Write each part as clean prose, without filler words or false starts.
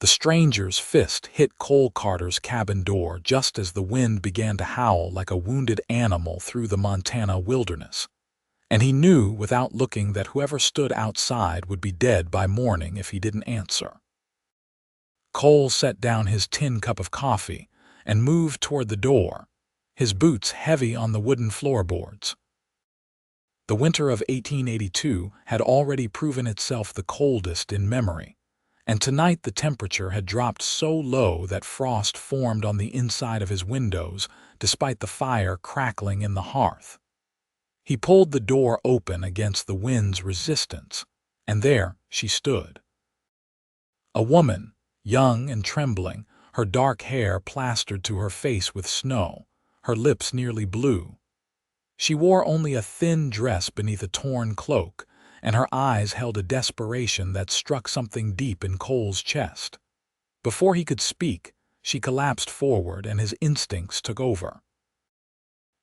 The stranger's fist hit Cole Carter's cabin door just as the wind began to howl like a wounded animal through the Montana wilderness. And he knew without looking that whoever stood outside would be dead by morning if he didn't answer. Cole set down his tin cup of coffee and moved toward the door, his boots heavy on the wooden floorboards. The winter of 1882 had already proven itself the coldest in memory, and tonight the temperature had dropped so low that frost formed on the inside of his windows despite the fire crackling in the hearth. He pulled the door open against the wind's resistance, and there she stood. A woman, young and trembling, her dark hair plastered to her face with snow, her lips nearly blue. She wore only a thin dress beneath a torn cloak, and her eyes held a desperation that struck something deep in Cole's chest. Before he could speak, she collapsed forward and his instincts took over.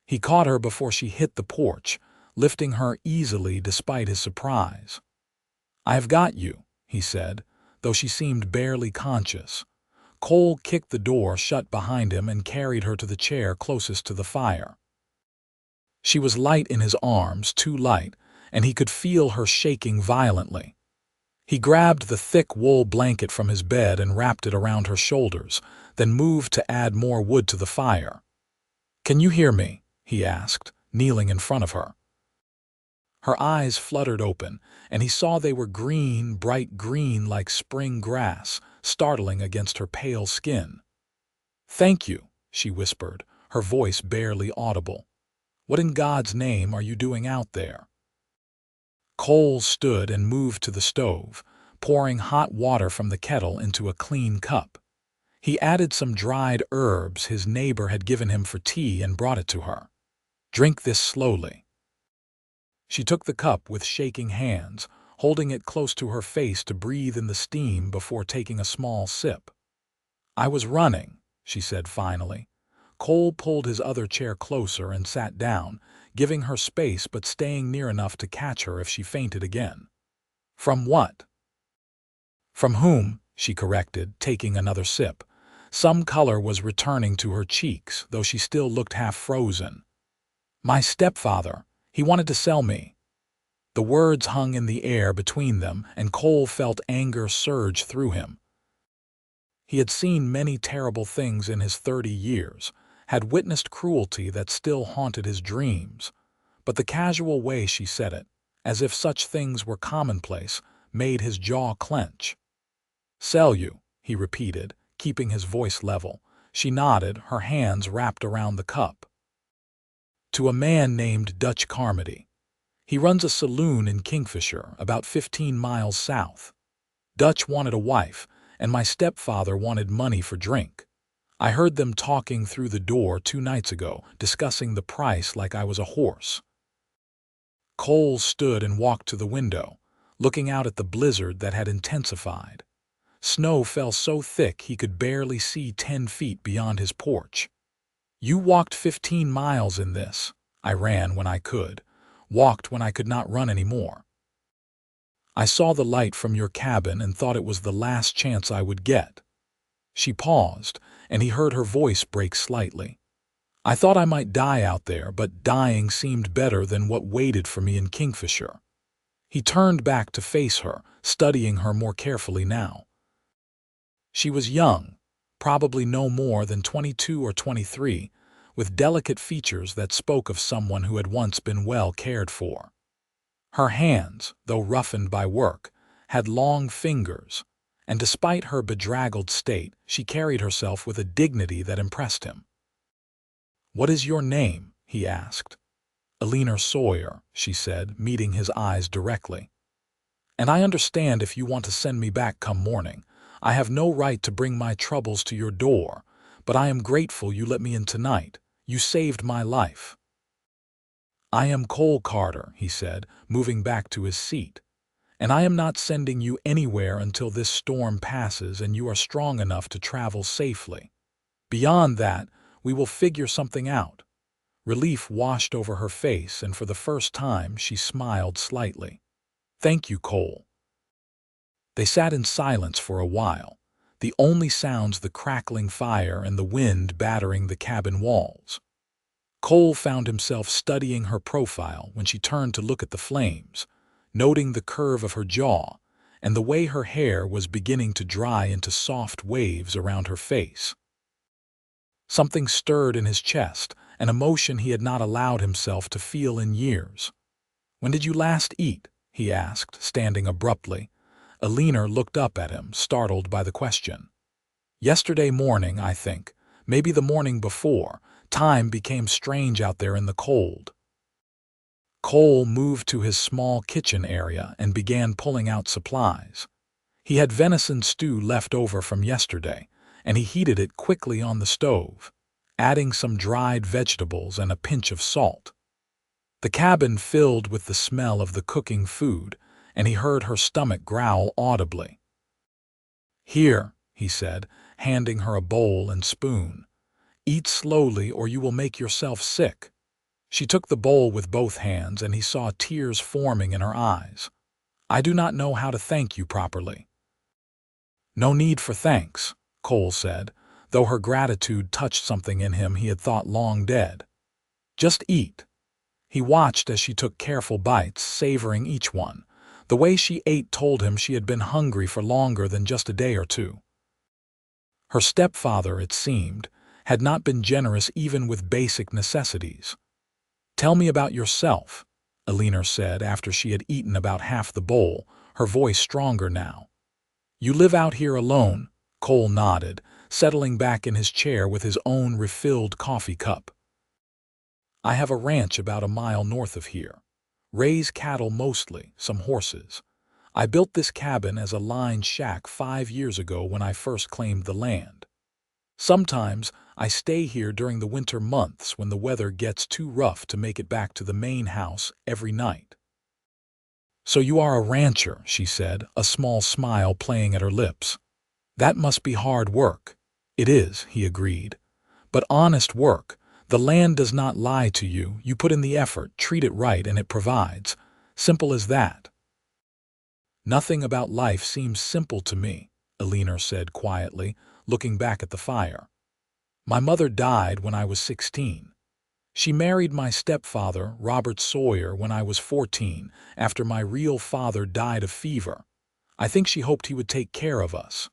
He caught her before she hit the porch, lifting her easily despite his surprise. "I've got you," he said, though she seemed barely conscious. Cole kicked the door shut behind him and carried her to the chair closest to the fire. She was light in his arms, too light, and he could feel her shaking violently. He grabbed the thick wool blanket from his bed and wrapped it around her shoulders, then moved to add more wood to the fire. "Can you hear me?" he asked, kneeling in front of her. Her eyes fluttered open, and he saw they were green, bright green like spring grass, startling against her pale skin. "Thank you," she whispered, her voice barely audible. "What in God's name are you doing out there?" Cole stood and moved to the stove, pouring hot water from the kettle into a clean cup. He added some dried herbs his neighbor had given him for tea and brought it to her. "Drink this slowly." She took the cup with shaking hands, holding it close to her face to breathe in the steam before taking a small sip. "I was running," she said finally. Cole pulled his other chair closer and sat down, giving her space but staying near enough to catch her if she fainted again. "From what?" "From whom?" she corrected, taking another sip. Some color was returning to her cheeks, though she still looked half frozen. "My stepfather. He wanted to sell me." The words hung in the air between them, and Cole felt anger surge through him. He had seen many terrible things in his 30 years, had witnessed cruelty that still haunted his dreams, but the casual way she said it, as if such things were commonplace, made his jaw clench. "Sell you," he repeated, keeping his voice level. She nodded, her hands wrapped around the cup. "To a man named Dutch Carmody. He runs a saloon in Kingfisher, about 15 miles south. Dutch wanted a wife, and my stepfather wanted money for drink. I heard them talking through the door 2 nights ago, discussing the price like I was a horse." Cole stood and walked to the window, looking out at the blizzard that had intensified. Snow fell so thick he could barely see 10 feet beyond his porch. "You walked 15 miles in this." "I ran when I could, walked when I could not run anymore. I saw the light from your cabin and thought it was the last chance I would get." She paused, and he heard her voice break slightly. "I thought I might die out there, but dying seemed better than what waited for me in Kingfisher." He turned back to face her, studying her more carefully now. She was young, probably no more than 22 or 23, with delicate features that spoke of someone who had once been well cared for. Her hands, though roughened by work, had long fingers, and despite her bedraggled state, she carried herself with a dignity that impressed him. "What is your name?" he asked. "Eleanor Sawyer," she said, meeting his eyes directly. "And I understand if you want to send me back come morning. I have no right to bring my troubles to your door, but I am grateful you let me in tonight. You saved my life." "I am Cole Carter," he said, moving back to his seat. "And I am not sending you anywhere until this storm passes and you are strong enough to travel safely. Beyond that, we will figure something out." Relief washed over her face, and for the first time she smiled slightly. "Thank you, Cole." They sat in silence for a while, the only sounds the crackling fire and the wind battering the cabin walls. Cole found himself studying her profile when she turned to look at the flames, noting the curve of her jaw and the way her hair was beginning to dry into soft waves around her face. Something stirred in his chest, an emotion he had not allowed himself to feel in years. "When did you last eat?" he asked, standing abruptly. Eleanor looked up at him, startled by the question. "Yesterday morning, I think. Maybe the morning before. Time became strange out there in the cold." Cole moved to his small kitchen area and began pulling out supplies. He had venison stew left over from yesterday, and he heated it quickly on the stove, adding some dried vegetables and a pinch of salt. The cabin filled with the smell of the cooking food, and he heard her stomach growl audibly. "Here," he said, handing her a bowl and spoon. "Eat slowly or you will make yourself sick." She took the bowl with both hands, and he saw tears forming in her eyes. "I do not know how to thank you properly." "No need for thanks," Cole said, though her gratitude touched something in him he had thought long dead. "Just eat." He watched as she took careful bites, savoring each one. The way she ate told him she had been hungry for longer than just a day or two. Her stepfather, it seemed, had not been generous even with basic necessities. "Tell me about yourself," Eleanor said after she had eaten about half the bowl, her voice stronger now. "You live out here alone?" Cole nodded, settling back in his chair with his own refilled coffee cup. "I have a ranch about a mile north of here. Raise cattle mostly, some horses. I built this cabin as a line shack 5 years ago when I first claimed the land. Sometimes I stay here during the winter months when the weather gets too rough to make it back to the main house every night." "So you are a rancher," she said, a small smile playing at her lips. "That must be hard work." "It is," he agreed. "But honest work. The land does not lie to you. You put in the effort, treat it right, and it provides. Simple as that." "Nothing about life seems simple to me," Eleanor said quietly, looking back at the fire. "My mother died when I was 16. She married my stepfather, Robert Sawyer, when I was 14, after my real father died of fever. I think she hoped he would take care of us.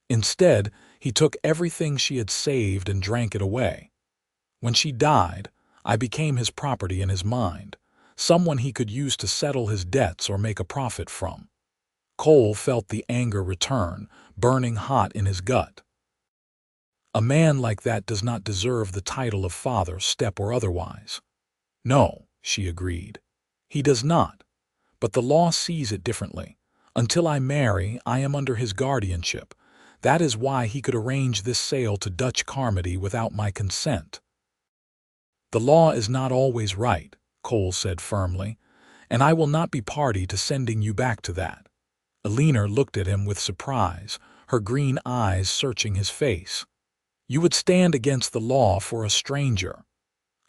Instead, he took everything she had saved and drank it away. When she died, I became his property in his mind, someone he could use to settle his debts or make a profit from." Cole felt the anger return, burning hot in his gut. "A man like that does not deserve the title of father, step or otherwise." "No," she agreed. "He does not. But the law sees it differently. Until I marry, I am under his guardianship. That is why he could arrange this sale to Dutch Carmody without my consent." "The law is not always right," Cole said firmly, "and I will not be party to sending you back to that." Eleanor looked at him with surprise, her green eyes searching his face. "You would stand against the law for a stranger."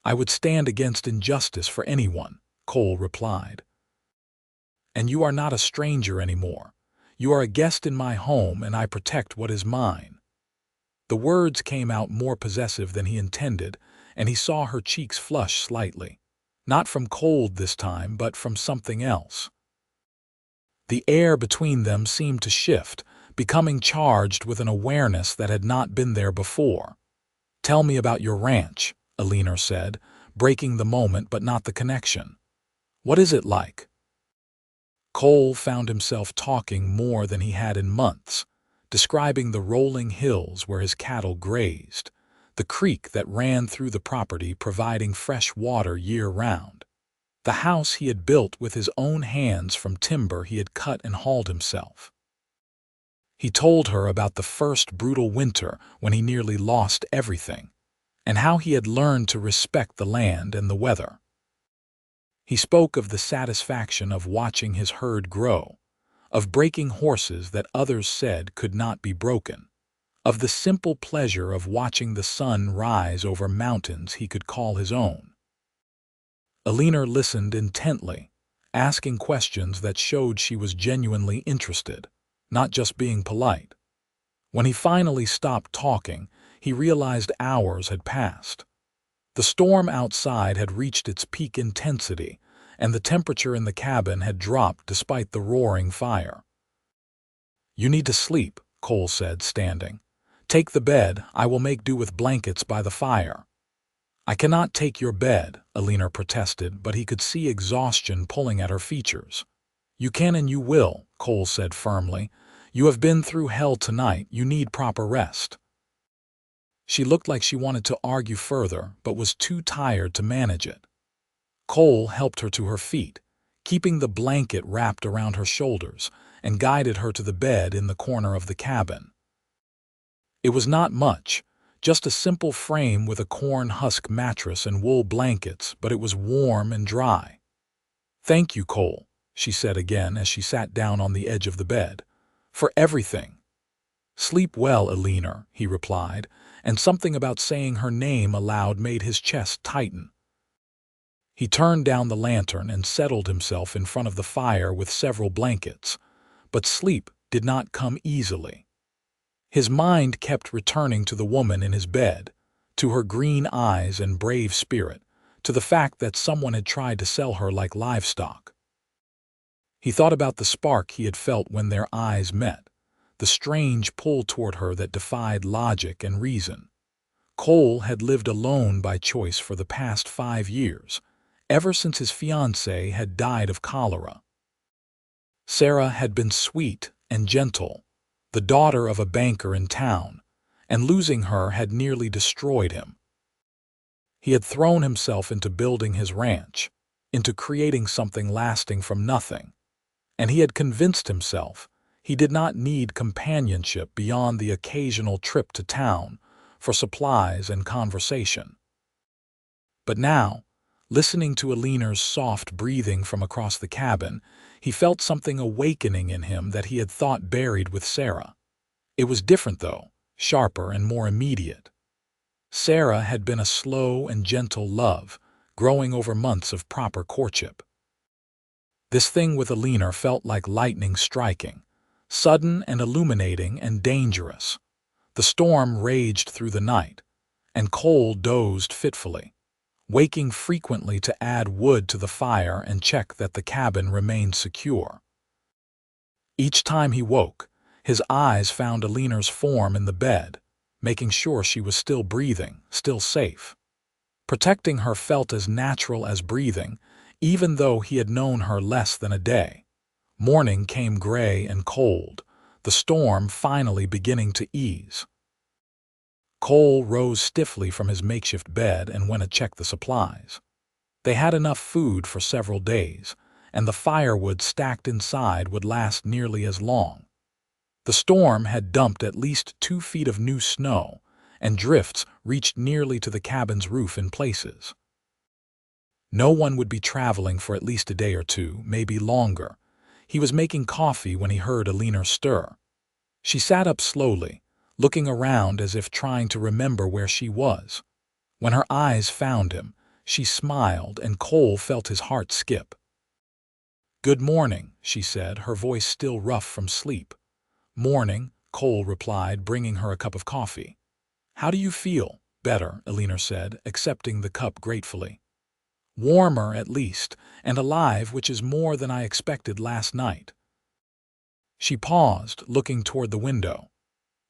"I would stand against injustice for anyone," Cole replied. "And you are not a stranger anymore. You are a guest in my home, and I protect what is mine." The words came out more possessive than he intended, and he saw her cheeks flush slightly. Not from cold this time, but from something else. The air between them seemed to shift, becoming charged with an awareness that had not been there before. "Tell me about your ranch," Eleanor said, breaking the moment but not the connection. "What is it like?" Cole found himself talking more than he had in months, describing the rolling hills where his cattle grazed, the creek that ran through the property providing fresh water year-round, the house he had built with his own hands from timber he had cut and hauled himself. He told her about the first brutal winter when he nearly lost everything, and how he had learned to respect the land and the weather. He spoke of the satisfaction of watching his herd grow, of breaking horses that others said could not be broken, of the simple pleasure of watching the sun rise over mountains he could call his own. Eleanor listened intently, asking questions that showed she was genuinely interested, not just being polite. When he finally stopped talking, he realized hours had passed. The storm outside had reached its peak intensity, and the temperature in the cabin had dropped despite the roaring fire. "You need to sleep," Cole said, standing. "Take the bed. I will make do with blankets by the fire." "I cannot take your bed," Eleanor protested, but he could see exhaustion pulling at her features. "You can and you will," Cole said firmly. "You have been through hell tonight. You need proper rest." She looked like she wanted to argue further, but was too tired to manage it. Cole helped her to her feet, keeping the blanket wrapped around her shoulders, and guided her to the bed in the corner of the cabin. It was not much, just a simple frame with a corn husk mattress and wool blankets, but it was warm and dry. "Thank you, Cole," she said again as she sat down on the edge of the bed. "For everything." "Sleep well, Eleanor," he replied, and something about saying her name aloud made his chest tighten. He turned down the lantern and settled himself in front of the fire with several blankets, but sleep did not come easily. His mind kept returning to the woman in his bed, to her green eyes and brave spirit, to the fact that someone had tried to sell her like livestock. He thought about the spark he had felt when their eyes met, the strange pull toward her that defied logic and reason. Cole had lived alone by choice for the past 5 years, ever since his fiancée had died of cholera. Sarah had been sweet and gentle, the daughter of a banker in town, and losing her had nearly destroyed him. He had thrown himself into building his ranch, into creating something lasting from nothing, and he had convinced himself he did not need companionship beyond the occasional trip to town for supplies and conversation. But now, listening to Eleanor's soft breathing from across the cabin, he felt something awakening in him that he had thought buried with Sarah. It was different, though, sharper and more immediate. Sarah had been a slow and gentle love, growing over months of proper courtship. This thing with Eleanor felt like lightning striking, sudden and illuminating and dangerous. The storm raged through the night, and Cole dozed fitfully, waking frequently to add wood to the fire and check that the cabin remained secure. Each time he woke, his eyes found Eleanor's form in the bed, making sure she was still breathing, still safe. Protecting her felt as natural as breathing, even though he had known her less than a day. Morning came gray and cold, the storm finally beginning to ease. Cole rose stiffly from his makeshift bed and went to check the supplies. They had enough food for several days, and the firewood stacked inside would last nearly as long. The storm had dumped at least 2 feet of new snow, and drifts reached nearly to the cabin's roof in places. No one would be traveling for at least a day or 2, maybe longer. He was making coffee when he heard Eleanor stir. She sat up slowly, looking around as if trying to remember where she was. When her eyes found him, she smiled and Cole felt his heart skip. "Good morning," she said, her voice still rough from sleep. "Morning," Cole replied, bringing her a cup of coffee. "How do you feel?" "Better," Eleanor said, accepting the cup gratefully. "Warmer, at least, and alive, which is more than I expected last night." She paused, looking toward the window.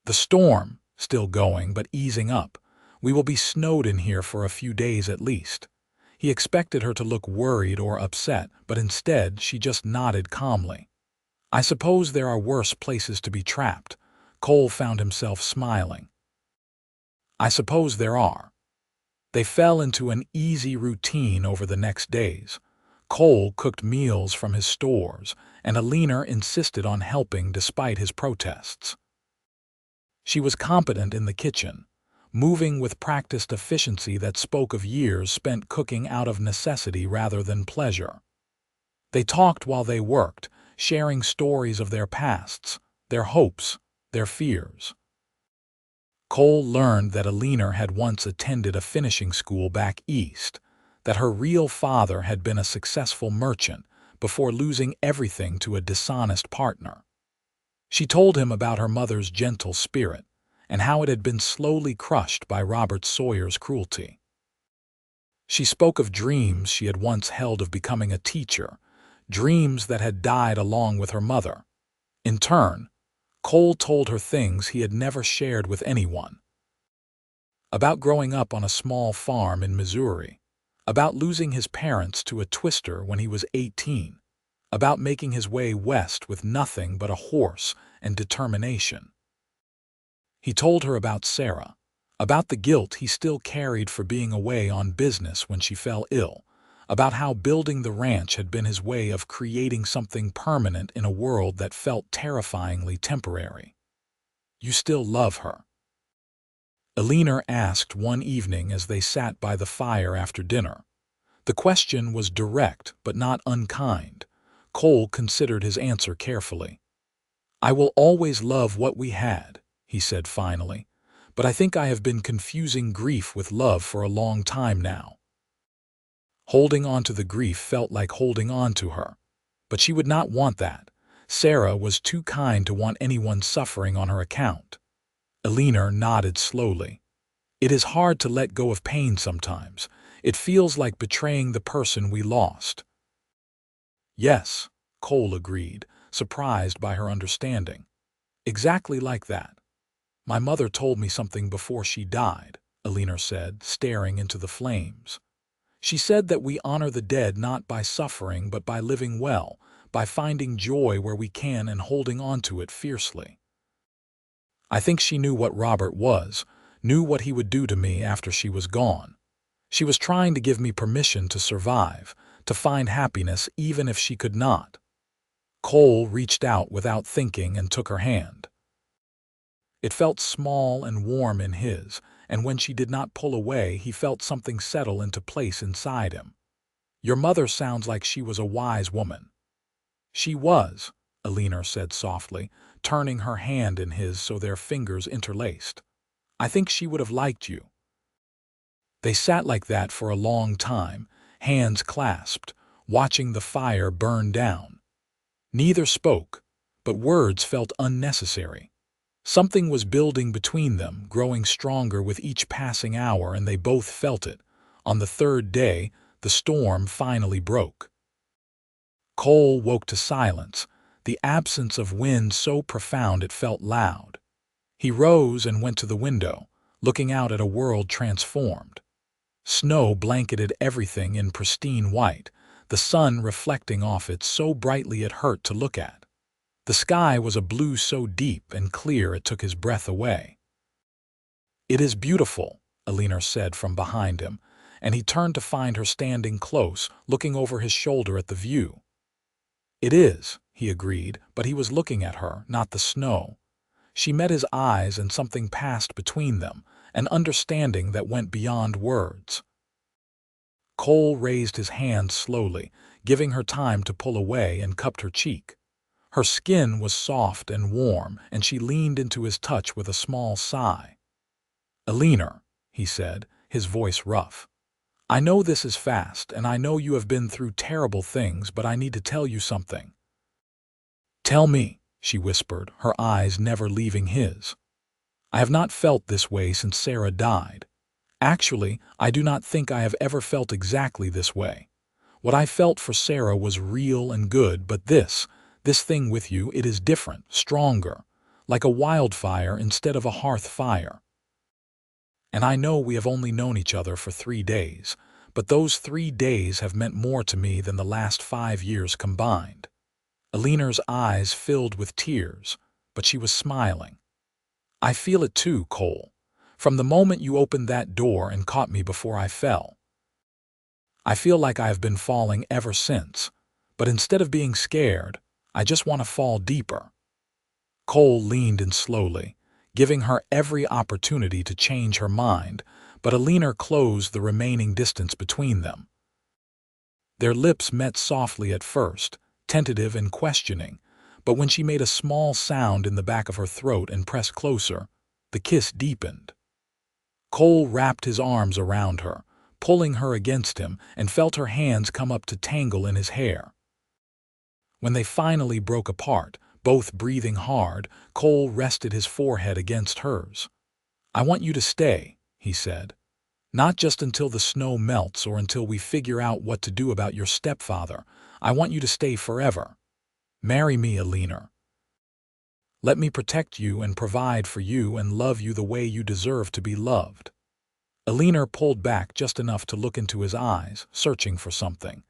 "The storm, still going, but easing up. We will be snowed in here for a few days at least." He expected her to look worried or upset, but instead she just nodded calmly. "I suppose there are worse places to be trapped." Cole found himself smiling. "I suppose there are." They fell into an easy routine over the next days. Cole cooked meals from his stores, and Eleanor insisted on helping despite his protests. She was competent in the kitchen, moving with practiced efficiency that spoke of years spent cooking out of necessity rather than pleasure. They talked while they worked, sharing stories of their pasts, their hopes, their fears. Cole learned that Eleanor had once attended a finishing school back east, that her real father had been a successful merchant before losing everything to a dishonest partner. She told him about her mother's gentle spirit and how it had been slowly crushed by Robert Sawyer's cruelty. She spoke of dreams she had once held of becoming a teacher, dreams that had died along with her mother. In turn, Cole told her things he had never shared with anyone. About growing up on a small farm in Missouri, about losing his parents to a twister when he was 18, about making his way west with nothing but a horse and determination. He told her about Sarah, about the guilt he still carried for being away on business when she fell ill, about how building the ranch had been his way of creating something permanent in a world that felt terrifyingly temporary. "You still love her?" Eleanor asked one evening as they sat by the fire after dinner. The question was direct but not unkind. Cole considered his answer carefully. "I will always love what we had," he said finally, "but I think I have been confusing grief with love for a long time now." Holding on to the grief felt like holding on to her, but she would not want that. Sarah was too kind to want anyone suffering on her account. Eleanor nodded slowly. "It is hard to let go of pain sometimes. It feels like betraying the person we lost." "Yes," Cole agreed, surprised by her understanding. "Exactly like that. My mother told me something before she died," Eleanor said, staring into the flames. "She said that we honor the dead not by suffering but by living well, by finding joy where we can and holding on to it fiercely. I think she knew what Robert was, knew what he would do to me after she was gone. She was trying to give me permission to survive, to find happiness even if she could not." Cole reached out without thinking and took her hand. It felt small and warm in his, and when she did not pull away, he felt something settle into place inside him. "Your mother sounds like she was a wise woman." "She was," Eleanor said softly, turning her hand in his so their fingers interlaced. "I think she would have liked you." They sat like that for a long time, hands clasped, watching the fire burn down. Neither spoke, but words felt unnecessary. Something was building between them, growing stronger with each passing hour, and they both felt it. On the third day, the storm finally broke. Cole woke to silence, the absence of wind so profound it felt loud. He rose and went to the window, looking out at a world transformed. Snow blanketed everything in pristine white, the sun reflecting off it so brightly it hurt to look at. The sky was a blue so deep and clear it took his breath away. "It is beautiful," Eleanor said from behind him, and he turned to find her standing close, looking over his shoulder at the view. "It is," he agreed, but he was looking at her, not the snow. She met his eyes and something passed between them, an understanding that went beyond words. Cole raised his hand slowly, giving her time to pull away, and cupped her cheek. Her skin was soft and warm, and she leaned into his touch with a small sigh. "Eleanor," he said, his voice rough, "I know this is fast, and I know you have been through terrible things, but I need to tell you something." "Tell me," she whispered, her eyes never leaving his. "I have not felt this way since Sarah died. Actually, I do not think I have ever felt exactly this way. What I felt for Sarah was real and good, but this thing with you, it is different, stronger, like a wildfire instead of a hearth fire. And I know we have only known each other for 3 days, but those 3 days have meant more to me than the last 5 years combined." Eleanor's eyes filled with tears, but she was smiling. "I feel it too, Cole. From the moment you opened that door and caught me before I fell. I feel like I have been falling ever since, but instead of being scared, I just want to fall deeper." Cole leaned in slowly, giving her every opportunity to change her mind, but Eleanor closed the remaining distance between them. Their lips met softly at first, tentative and questioning, but when she made a small sound in the back of her throat and pressed closer, the kiss deepened. Cole wrapped his arms around her, pulling her against him, and felt her hands come up to tangle in his hair. When they finally broke apart, Both breathing hard, Cole rested his forehead against hers. "I want you to stay," he said. "Not just until the snow melts or until we figure out what to do about your stepfather. I want you to stay forever. Marry me, Eleanor. Let me protect you and provide for you and love you the way you deserve to be loved." Eleanor pulled back just enough to look into his eyes, searching for something.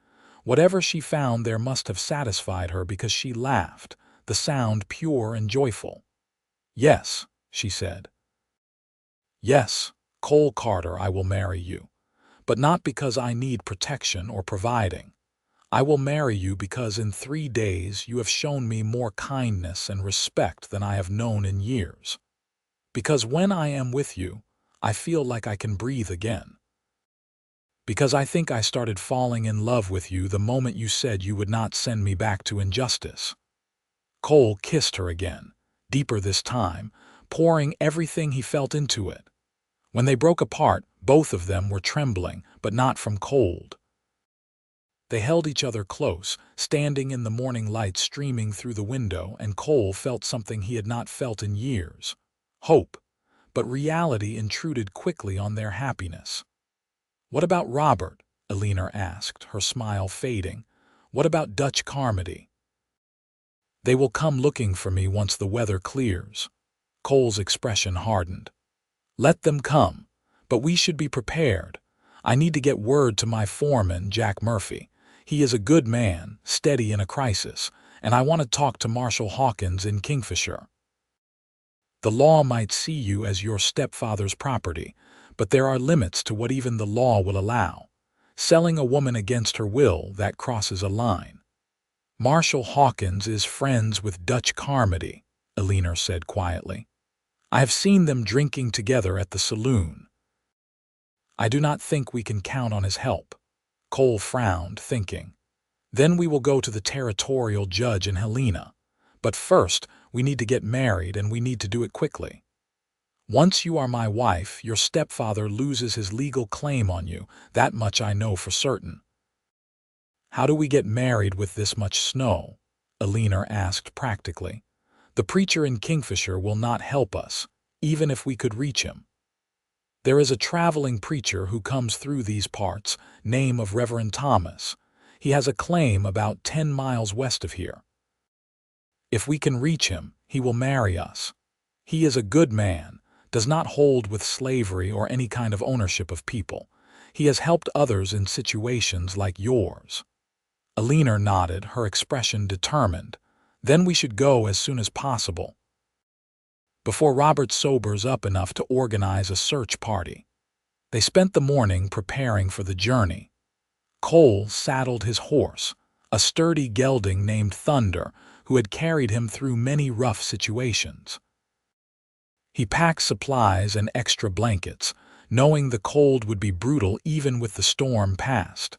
Whatever she found there must have satisfied her because she laughed, the sound pure and joyful. "Yes," she said. "Yes, Cole Carter, I will marry you. But not because I need protection or providing. I will marry you because in 3 days you have shown me more kindness and respect than I have known in years. Because when I am with you, I feel like I can breathe again. Because I think I started falling in love with you the moment you said you would not send me back to injustice." Cole kissed her again, deeper this time, pouring everything he felt into it. When they broke apart, both of them were trembling, but not from cold. They held each other close, standing in the morning light streaming through the window, and Cole felt something he had not felt in years. Hope. But reality intruded quickly on their happiness. "What about Robert?" Eleanor asked, her smile fading. "What about Dutch Carmody?" "They will come looking for me once the weather clears." Cole's expression hardened. "Let them come, but we should be prepared. I need to get word to my foreman, Jack Murphy. He is a good man, steady in a crisis, and I want to talk to Marshal Hawkins in Kingfisher. The law might see you as your stepfather's property, but there are limits to what even the law will allow. Selling a woman against her will, that crosses a line." "Marshal Hawkins is friends with Dutch Carmody," Eleanor said quietly. "I have seen them drinking together at the saloon. I do not think we can count on his help." Cole frowned, thinking. "Then we will go to the territorial judge in Helena. But first, we need to get married, and we need to do it quickly. Once you are my wife, your stepfather loses his legal claim on you. That much I know for certain." "How do we get married with this much snow?" Eleanor asked practically. "The preacher in Kingfisher will not help us, even if we could reach him. There is a traveling preacher who comes through these parts, name of Reverend Thomas. He has a claim about 10 miles west of here. If we can reach him, he will marry us. He is a good man, does not hold with slavery or any kind of ownership of people. He has helped others in situations like yours." Eleanor nodded, her expression determined. "Then we should go as soon as possible, before Robert sobers up enough to organize a search party." They spent the morning preparing for the journey. Cole saddled his horse, a sturdy gelding named Thunder, who had carried him through many rough situations. He packed supplies and extra blankets, knowing the cold would be brutal even with the storm past.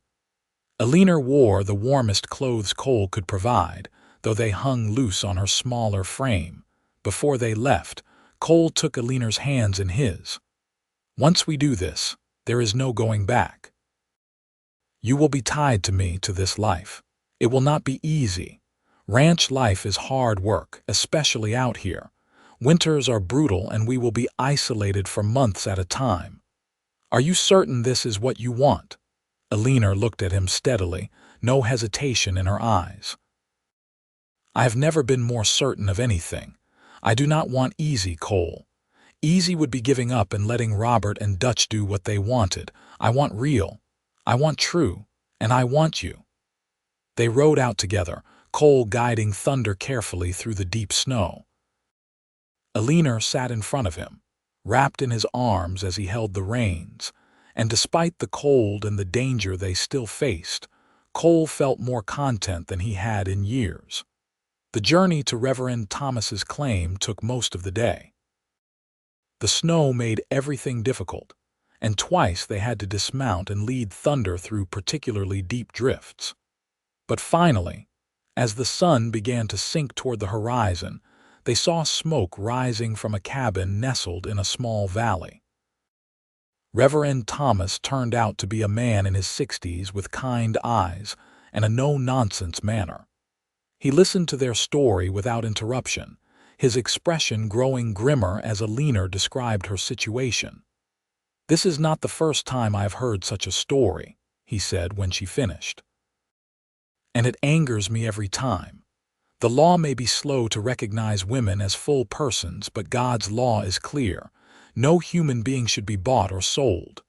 Eleanor wore the warmest clothes Cole could provide, though they hung loose on her smaller frame. Before they left, Cole took Eleanor's hands in his. "Once we do this, there is no going back. You will be tied to me to this life. It will not be easy. Ranch life is hard work, especially out here. Winters are brutal and we will be isolated for months at a time. Are you certain this is what you want?" Eleanor looked at him steadily, no hesitation in her eyes. "I have never been more certain of anything. I do not want easy, Cole. Easy would be giving up and letting Robert and Dutch do what they wanted. I want real. I want true. And I want you." They rode out together, Cole guiding Thunder carefully through the deep snow. Eleanor sat in front of him, wrapped in his arms as he held the reins, and despite the cold and the danger they still faced, Cole felt more content than he had in years. The journey to Reverend Thomas's claim took most of the day. The snow made everything difficult, and twice they had to dismount and lead Thunder through particularly deep drifts. But finally, as the sun began to sink toward the horizon, they saw smoke rising from a cabin nestled in a small valley. Reverend Thomas turned out to be a man in his 60s with kind eyes and a no-nonsense manner. He listened to their story without interruption, his expression growing grimmer as Eleanor described her situation. "This is not the first time I have heard such a story," he said when she finished. "And it angers me every time. The law may be slow to recognize women as full persons, but God's law is clear. No human being should be bought or sold."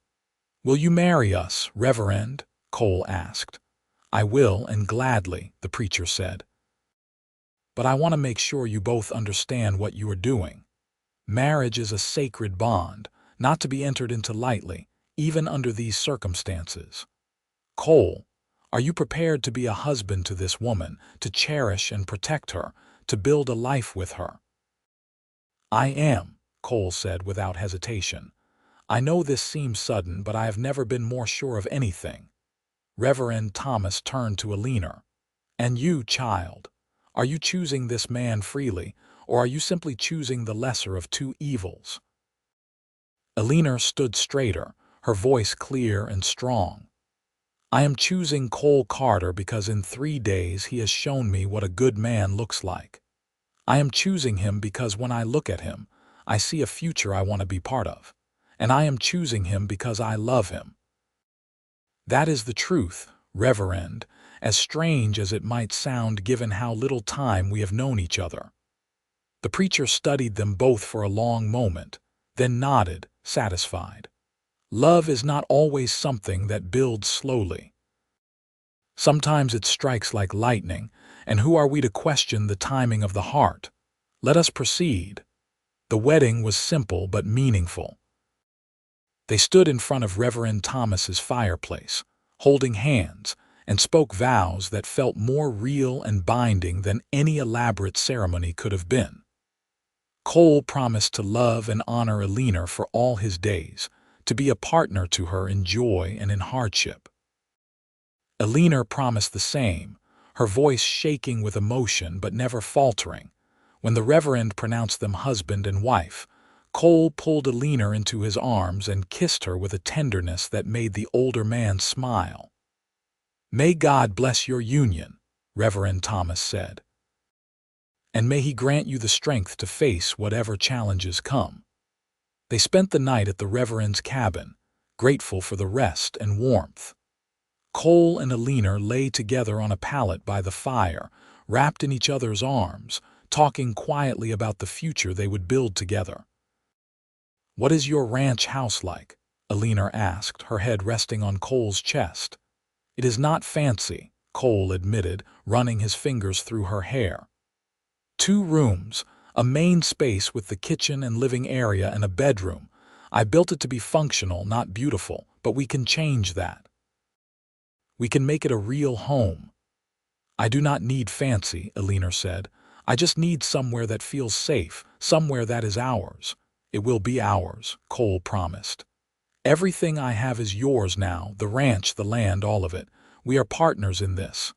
"Will you marry us, Reverend?" Cole asked. "I will, and gladly," the preacher said. "But I want to make sure you both understand what you are doing. Marriage is a sacred bond, not to be entered into lightly, even under these circumstances. Cole, are you prepared to be a husband to this woman, to cherish and protect her, to build a life with her?" "I am," Cole said without hesitation. "I know this seems sudden, but I have never been more sure of anything." Reverend Thomas turned to Eleanor. "And you, child, are you choosing this man freely, or are you simply choosing the lesser of two evils?" Eleanor stood straighter, her voice clear and strong. "I am choosing Cole Carter because in 3 days he has shown me what a good man looks like. I am choosing him because when I look at him, I see a future I want to be part of. And I am choosing him because I love him." "That is the truth, Reverend, as strange as it might sound given how little time we have known each other." The preacher studied them both for a long moment, then nodded, satisfied. "Love is not always something that builds slowly. Sometimes it strikes like lightning, and who are we to question the timing of the heart? Let us proceed." The wedding was simple but meaningful. They stood in front of Reverend Thomas's fireplace, holding hands, and spoke vows that felt more real and binding than any elaborate ceremony could have been. Cole promised to love and honor Eleanor for all his days, to be a partner to her in joy and in hardship. Eleanor promised the same, her voice shaking with emotion but never faltering. When the Reverend pronounced them husband and wife, Cole pulled Eleanor into his arms and kissed her with a tenderness that made the older man smile. "May God bless your union," Reverend Thomas said. "And may he grant you the strength to face whatever challenges come." They spent the night at the Reverend's cabin, grateful for the rest and warmth. Cole and Eleanor lay together on a pallet by the fire, wrapped in each other's arms, talking quietly about the future they would build together. "What is your ranch house like?" Eleanor asked, her head resting on Cole's chest. "It is not fancy," Cole admitted, running his fingers through her hair. "2 rooms, a main space with the kitchen and living area and a bedroom. I built it to be functional, not beautiful, but we can change that. We can make it a real home." "I do not need fancy," Eleanor said. "I just need somewhere that feels safe, somewhere that is ours." "It will be ours," Cole promised. "Everything I have is yours now, the ranch, the land, all of it. We are partners in this."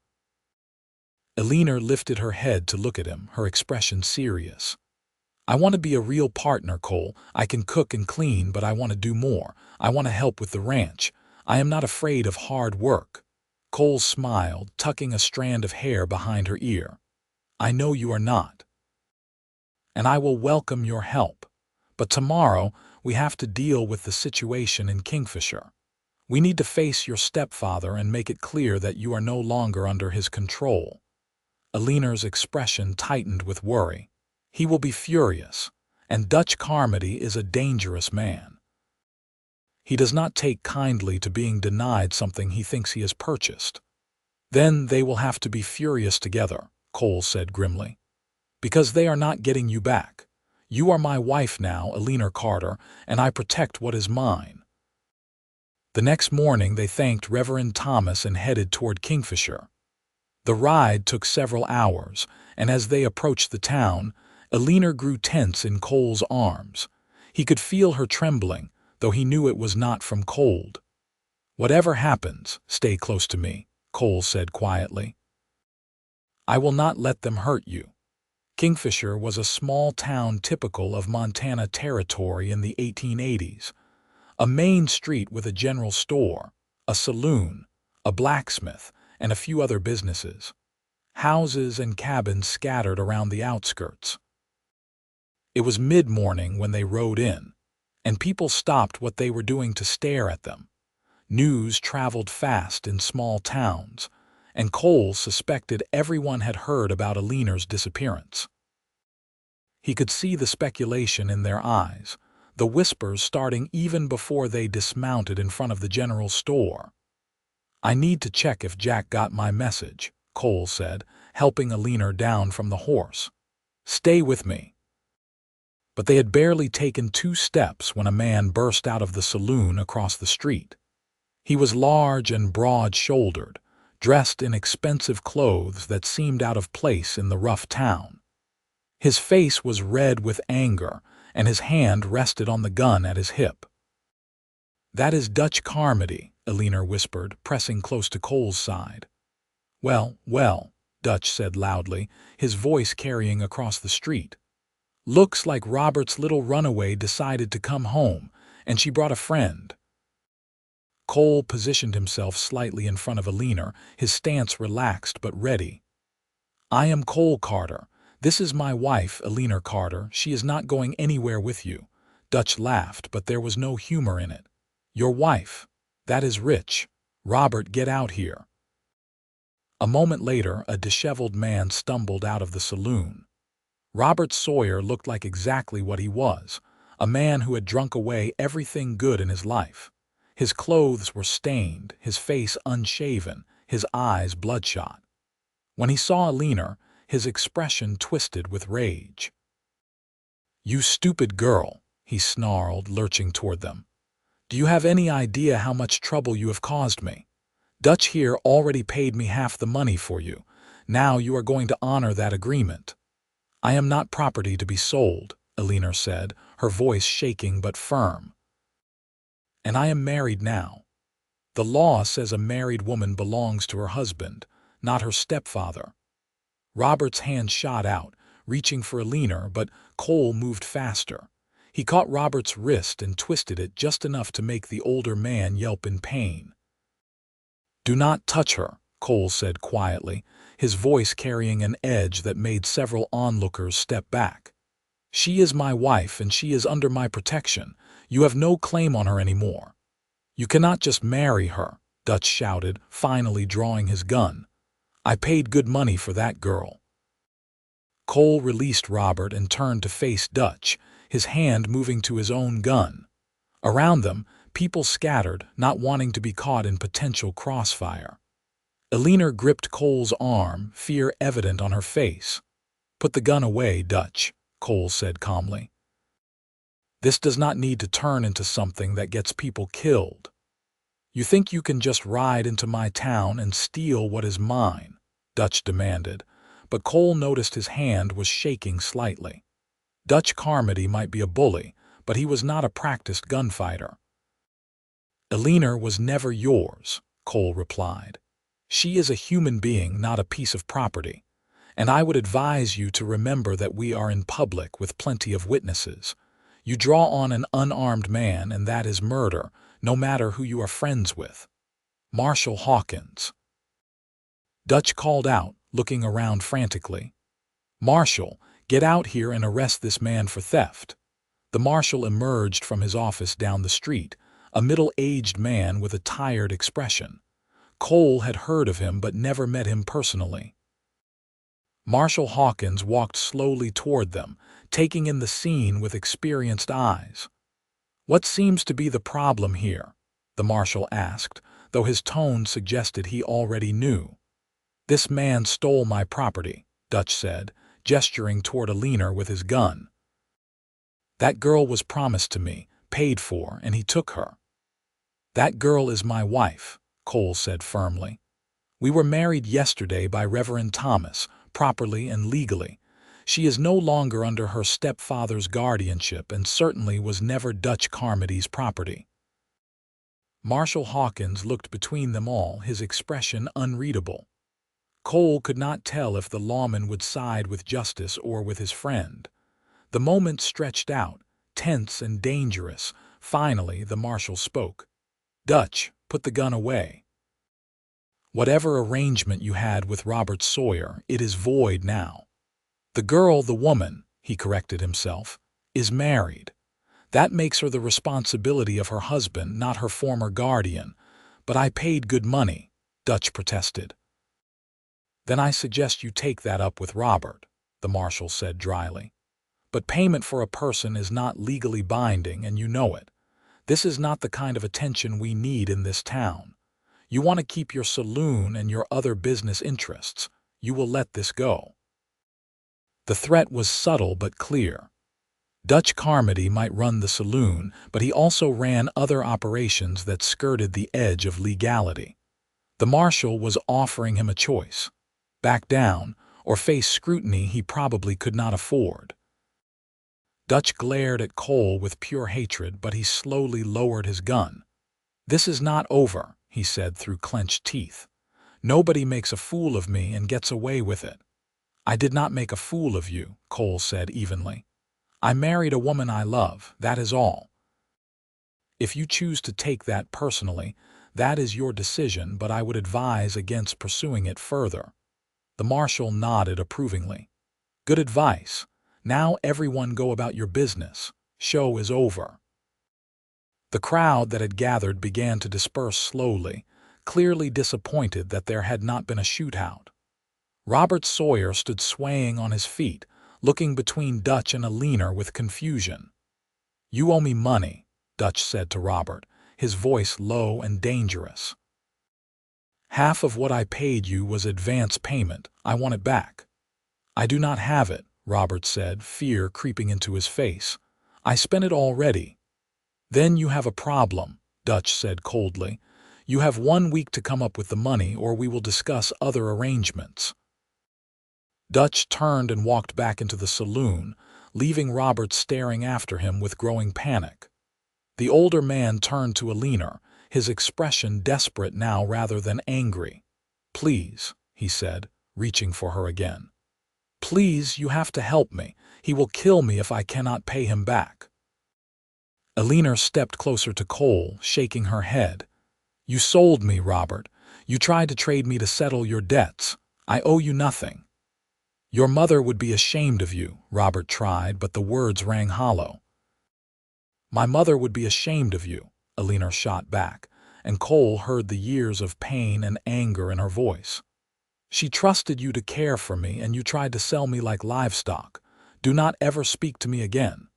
Eleanor lifted her head to look at him, her expression serious. "I want to be a real partner, Cole. I can cook and clean, but I want to do more. I want to help with the ranch. I am not afraid of hard work." Cole smiled, tucking a strand of hair behind her ear. "I know you are not. And I will welcome your help. But tomorrow, we have to deal with the situation in Kingfisher. We need to face your stepfather and make it clear that you are no longer under his control." Eleanor's expression tightened with worry. "He will be furious, and Dutch Carmody is a dangerous man. He does not take kindly to being denied something he thinks he has purchased." "Then they will have to be furious together," Cole said grimly. "Because they are not getting you back. You are my wife now, Eleanor Carter, and I protect what is mine." The next morning they thanked Reverend Thomas and headed toward Kingfisher. The ride took several hours, and as they approached the town, Eleanor grew tense in Cole's arms. He could feel her trembling, though he knew it was not from cold. "Whatever happens, stay close to me," Cole said quietly. "I will not let them hurt you." Kingfisher was a small town typical of Montana Territory in the 1880s. A main street with a general store, a saloon, a blacksmith, and a few other businesses. houses and cabins scattered around the outskirts. It was mid-morning when they rode in, and people stopped what they were doing to stare at them. News traveled fast in small towns, and Cole suspected everyone had heard about Eleanor's disappearance. He could see the speculation in their eyes, the whispers starting even before they dismounted in front of the general store. "I need to check if Jack got my message," Cole said, helping Eleanor down from the horse. "Stay with me." But they had barely taken 2 steps when a man burst out of the saloon across the street. He was large and broad-shouldered, dressed in expensive clothes that seemed out of place in the rough town. His face was red with anger, and his hand rested on the gun at his hip. "That is Dutch Carmody," Eleanor whispered, pressing close to Cole's side. "Well, well," Dutch said loudly, his voice carrying across the street. "Looks like Robert's little runaway decided to come home, and she brought a friend." Cole positioned himself slightly in front of Eleanor, his stance relaxed but ready. "I am Cole Carter. This is my wife, Eleanor Carter. She is not going anywhere with you." Dutch laughed, but there was no humor in it. "Your wife? That is rich. Robert, get out here." A moment later, a disheveled man stumbled out of the saloon. Robert Sawyer looked like exactly what he was, a man who had drunk away everything good in his life. His clothes were stained, his face unshaven, his eyes bloodshot. When he saw Eleanor, his expression twisted with rage. "You stupid girl," he snarled, lurching toward them. "Do you have any idea how much trouble you have caused me? Dutch here already paid me half the money for you. Now you are going to honor that agreement." "I am not property to be sold," Eleanor said, her voice shaking but firm. "And I am married now. The law says a married woman belongs to her husband, not her stepfather." Robert's hand shot out, reaching for Eleanor, but Cole moved faster. He caught Robert's wrist and twisted it just enough to make the older man yelp in pain. "Do not touch her," Cole said quietly, his voice carrying an edge that made several onlookers step back. "She is my wife and she is under my protection. You have no claim on her anymore." "You cannot just marry her," Dutch shouted, finally drawing his gun. "I paid good money for that girl." Cole released Robert and turned to face Dutch, his hand moving to his own gun. Around them, people scattered, not wanting to be caught in potential crossfire. Eleanor gripped Cole's arm, fear evident on her face. "Put the gun away, Dutch," Cole said calmly. "This does not need to turn into something that gets people killed. You think you can just ride into my town and steal what is mine?" Dutch demanded, but Cole noticed his hand was shaking slightly. Dutch Carmody might be a bully, but he was not a practiced gunfighter. "Eleanor was never yours," Cole replied. "She is a human being, not a piece of property. And I would advise you to remember that we are in public with plenty of witnesses. You draw on an unarmed man, and that is murder, no matter who you are friends with." "Marshal Hawkins," Dutch called out, looking around frantically. "Marshal, get out here and arrest this man for theft." The marshal emerged from his office down the street, a middle-aged man with a tired expression. Cole had heard of him but never met him personally. Marshal Hawkins walked slowly toward them, taking in the scene with experienced eyes. "What seems to be the problem here?" the marshal asked, though his tone suggested he already knew. "This man stole my property," Dutch said, gesturing toward Eleanor with his gun. "That girl was promised to me, paid for, and he took her." "That girl is my wife," Cole said firmly. "We were married yesterday by Reverend Thomas, properly and legally. She is no longer under her stepfather's guardianship and certainly was never Dutch Carmody's property." Marshal Hawkins looked between them all, his expression unreadable. Cole could not tell if the lawman would side with justice or with his friend. The moment stretched out, tense and dangerous. Finally, the marshal spoke. "Dutch, put the gun away." Whatever arrangement you had with Robert Sawyer, it is void now. The girl, the woman, he corrected himself, is married. That makes her the responsibility of her husband, not her former guardian. But I paid good money, Dutch protested. Then I suggest you take that up with Robert, the marshal said dryly. But payment for a person is not legally binding, and you know it. This is not the kind of attention we need in this town. You want to keep your saloon and your other business interests. You will let this go. The threat was subtle but clear. Dutch Carmody might run the saloon, but he also ran other operations that skirted the edge of legality. The marshal was offering him a choice: back down or face scrutiny he probably could not afford. Dutch glared at Cole with pure hatred, but he slowly lowered his gun. "This is not over," he said through clenched teeth. "Nobody makes a fool of me and gets away with it." "I did not make a fool of you," Cole said evenly. "I married a woman I love, that is all. If you choose to take that personally, that is your decision, but I would advise against pursuing it further." The marshal nodded approvingly. "Good advice. Now everyone go about your business. Show is over." The crowd that had gathered began to disperse slowly, clearly disappointed that there had not been a shootout. Robert Sawyer stood swaying on his feet, looking between Dutch and Eleanor with confusion. "You owe me money," Dutch said to Robert, his voice low and dangerous. "Half of what I paid you was advance payment. I want it back." "I do not have it," Robert said, fear creeping into his face. "I spent it already." "Then you have a problem," Dutch said coldly. "You have 1 week to come up with the money, or we will discuss other arrangements." Dutch turned and walked back into the saloon, leaving Robert staring after him with growing panic. The older man turned to Eleanor, his expression desperate now rather than angry. "Please," he said, reaching for her again. "Please, you have to help me. He will kill me if I cannot pay him back." Eleanor stepped closer to Cole, shaking her head. "You sold me, Robert. You tried to trade me to settle your debts. I owe you nothing." "Your mother would be ashamed of you," Robert tried, but the words rang hollow. "My mother would be ashamed of you," Eleanor shot back, and Cole heard the years of pain and anger in her voice. "She trusted you to care for me, and you tried to sell me like livestock. Do not ever speak to me again."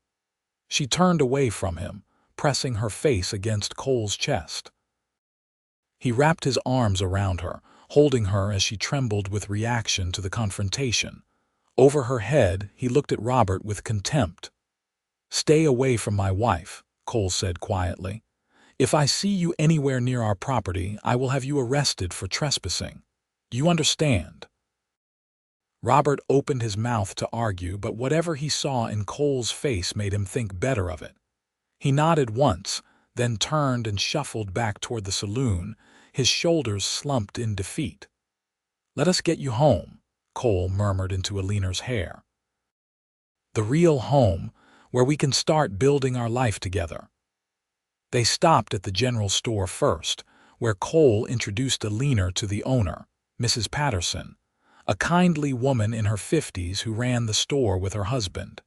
She turned away from him, pressing her face against Cole's chest. He wrapped his arms around her, holding her as she trembled with reaction to the confrontation. Over her head, he looked at Robert with contempt. "Stay away from my wife," Cole said quietly. "If I see you anywhere near our property, I will have you arrested for trespassing. You understand?" Robert opened his mouth to argue, but whatever he saw in Cole's face made him think better of it. He nodded once, then turned and shuffled back toward the saloon, his shoulders slumped in defeat. "Let us get you home," Cole murmured into Eleanor's hair. "The real home, where we can start building our life together." They stopped at the general store first, where Cole introduced Eleanor to the owner, Mrs. Patterson, a kindly woman in her 50s who ran the store with her husband.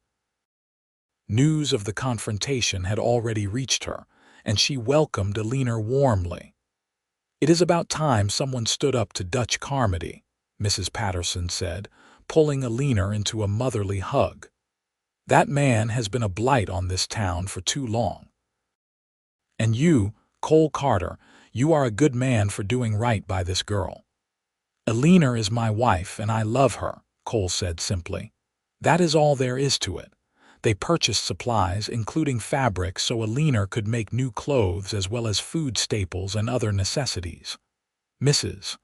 News of the confrontation had already reached her, and she welcomed Eleanor warmly. "It is about time someone stood up to Dutch Carmody," Mrs. Patterson said, pulling Eleanor into a motherly hug. "That man has been a blight on this town for too long. And you, Cole Carter, you are a good man for doing right by this girl." "Eleanor is my wife, and I love her," Cole said simply. "That is all there is to it." They purchased supplies, including fabric, so Eleanor could make new clothes as well as food staples and other necessities. Mrs.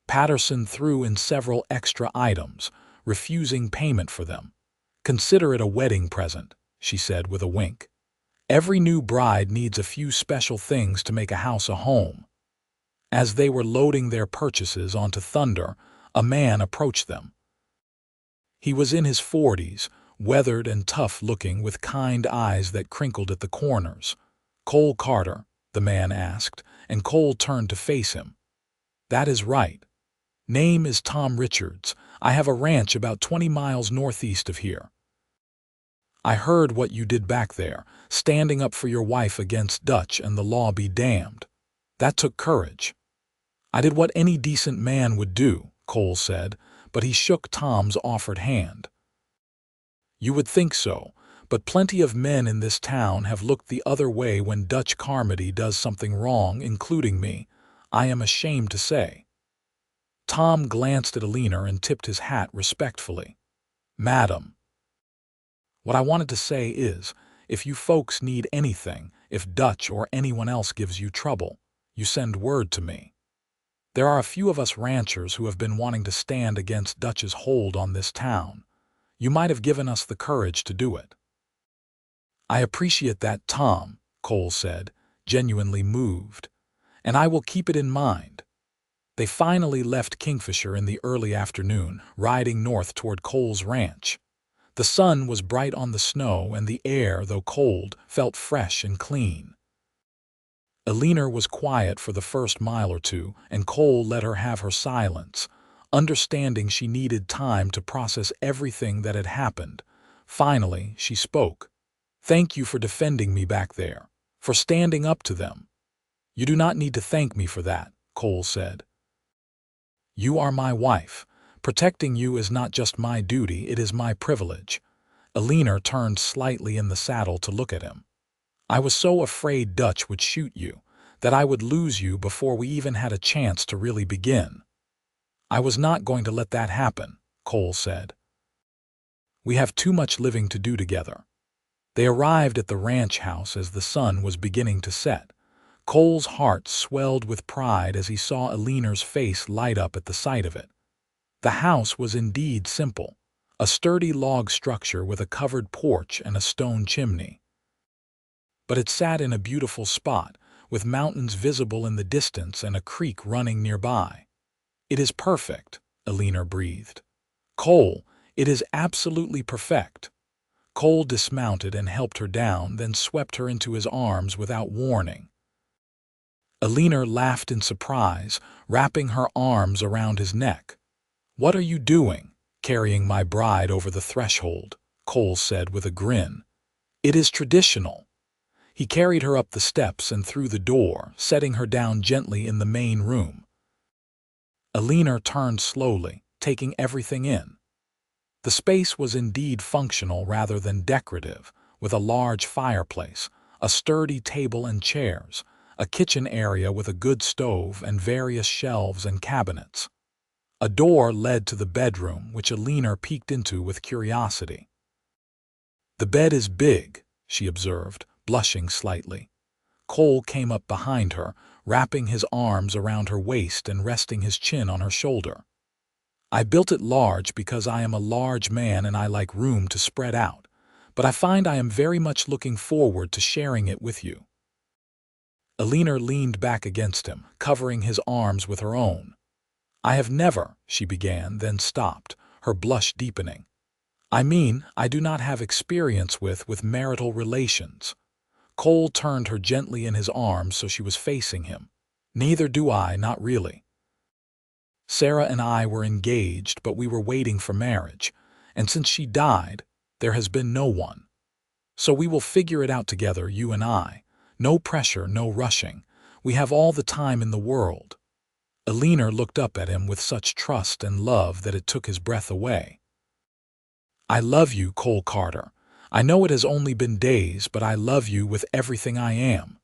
Patterson threw in several extra items, refusing payment for them. "Consider it a wedding present," she said with a wink. "Every new bride needs a few special things to make a house a home." As they were loading their purchases onto Thunder, a man approached them. He was in his 40s, weathered and tough-looking, with kind eyes that crinkled at the corners. "Cole Carter?" the man asked, and Cole turned to face him. That is right. Name is Tom Richards. I have a ranch about 20 miles northeast of here. I heard what you did back there, standing up for your wife against Dutch and the law be damned. That took courage. I did what any decent man would do, Cole said, but he shook Tom's offered hand. You would think so, but plenty of men in this town have looked the other way when Dutch Carmody does something wrong, including me, I am ashamed to say. Tom glanced at Eleanor and tipped his hat respectfully. Madam. What I wanted to say is, if you folks need anything, if Dutch or anyone else gives you trouble, you send word to me. There are a few of us ranchers who have been wanting to stand against Dutch's hold on this town. You might have given us the courage to do it. I appreciate that, Tom, Cole said, genuinely moved, and I will keep it in mind. They finally left Kingfisher in the early afternoon, riding north toward Cole's ranch. The sun was bright on the snow, and the air, though cold, felt fresh and clean. Eleanor was quiet for the first mile or two, and Cole let her have her silence, understanding she needed time to process everything that had happened. Finally, she spoke. Thank you for defending me back there, for standing up to them. You do not need to thank me for that, Cole said. You are my wife. Protecting you is not just my duty, it is my privilege. Eleanor turned slightly in the saddle to look at him. I was so afraid Dutch would shoot you, that I would lose you before we even had a chance to really begin. I was not going to let that happen, Cole said. We have too much living to do together. They arrived at the ranch house as the sun was beginning to set. Cole's heart swelled with pride as he saw Eleanor's face light up at the sight of it. The house was indeed simple, a sturdy log structure with a covered porch and a stone chimney. But it sat in a beautiful spot, with mountains visible in the distance and a creek running nearby. It is perfect, Eleanor breathed. Cole, it is absolutely perfect. Cole dismounted and helped her down, then swept her into his arms without warning. Eleanor laughed in surprise, wrapping her arms around his neck. What are you doing, carrying my bride over the threshold? Cole said with a grin. It is traditional. He carried her up the steps and through the door, setting her down gently in the main room. Eleanor turned slowly, taking everything in. The space was indeed functional rather than decorative, with a large fireplace, a sturdy table and chairs, a kitchen area with a good stove and various shelves and cabinets. A door led to the bedroom, which Eleanor peeked into with curiosity. The bed is big, she observed, blushing slightly. Cole came up behind her, wrapping his arms around her waist and resting his chin on her shoulder. I built it large because I am a large man and I like room to spread out, but I find I am very much looking forward to sharing it with you. Eleanor leaned back against him, covering his arms with her own. I have never, she began, then stopped, her blush deepening. I mean, I do not have experience with marital relations. Cole turned her gently in his arms so she was facing him. Neither do I, not really. Sarah and I were engaged, but we were waiting for marriage, and since she died, there has been no one. So we will figure it out together, you and I. No pressure, no rushing. We have all the time in the world. Eleanor looked up at him with such trust and love that it took his breath away. I love you, Cole Carter. I know it has only been days, but I love you with everything I am.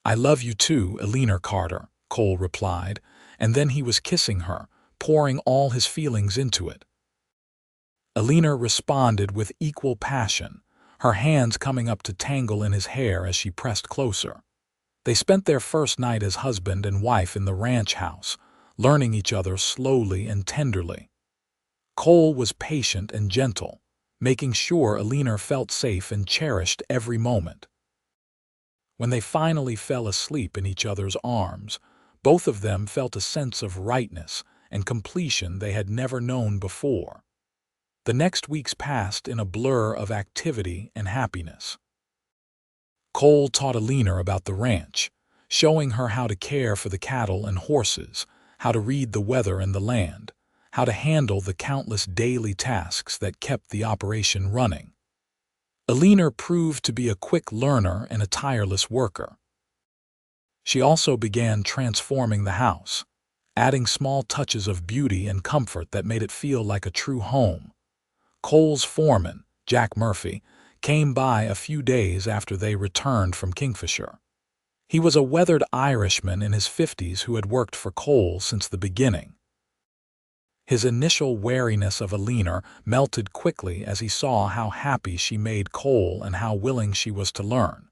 I love you too, Eleanor Carter, Cole replied, and then he was kissing her, pouring all his feelings into it. Eleanor responded with equal passion, her hands coming up to tangle in his hair as she pressed closer. They spent their first night as husband and wife in the ranch house, learning each other slowly and tenderly. Cole was patient and gentle, making sure Eleanor felt safe and cherished every moment. When they finally fell asleep in each other's arms, both of them felt a sense of rightness and completion they had never known before. The next weeks passed in a blur of activity and happiness. Cole taught Eleanor about the ranch, showing her how to care for the cattle and horses, how to read the weather and the land, how to handle the countless daily tasks that kept the operation running. Eleanor proved to be a quick learner and a tireless worker. She also began transforming the house, adding small touches of beauty and comfort that made it feel like a true home. Cole's foreman, Jack Murphy, came by a few days after they returned from Kingfisher. He was a weathered Irishman in his 50s who had worked for Cole since the beginning. His initial wariness of Eleanor melted quickly as he saw how happy she made Cole and how willing she was to learn.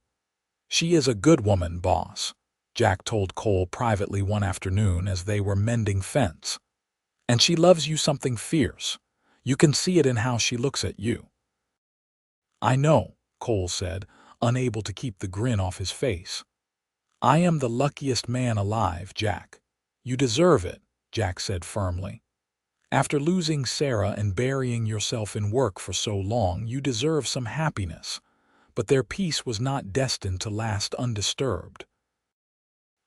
"She is a good woman, boss," Jack told Cole privately one afternoon as they were mending fence. "And she loves you something fierce. You can see it in how she looks at you." "I know," Cole said, unable to keep the grin off his face. "I am the luckiest man alive, Jack." "You deserve it," Jack said firmly. "After losing Sarah and burying yourself in work for so long, you deserve some happiness." But their peace was not destined to last undisturbed.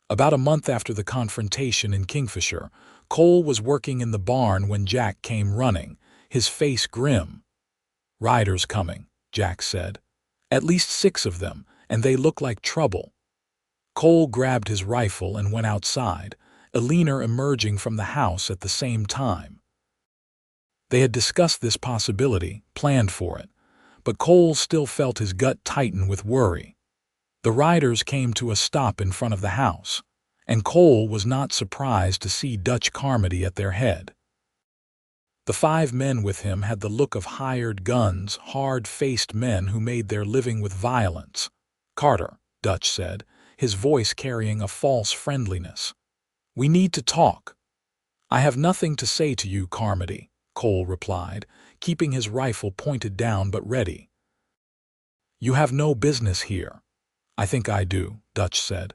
About a month after the confrontation in Kingfisher, Cole was working in the barn when Jack came running, his face grim. "Riders coming," Jack said. "At least 6 of them, and they look like trouble." Cole grabbed his rifle and went outside, Eleanor emerging from the house at the same time. They had discussed this possibility, planned for it, but Cole still felt his gut tighten with worry. The riders came to a stop in front of the house, and Cole was not surprised to see Dutch Carmody at their head. The 5 men with him had the look of hired guns, hard-faced men who made their living with violence. "Carter," Dutch said, his voice carrying a false friendliness. "We need to talk." "I have nothing to say to you, Carmody," Cole replied, keeping his rifle pointed down but ready. "You have no business here." "I think I do," Dutch said.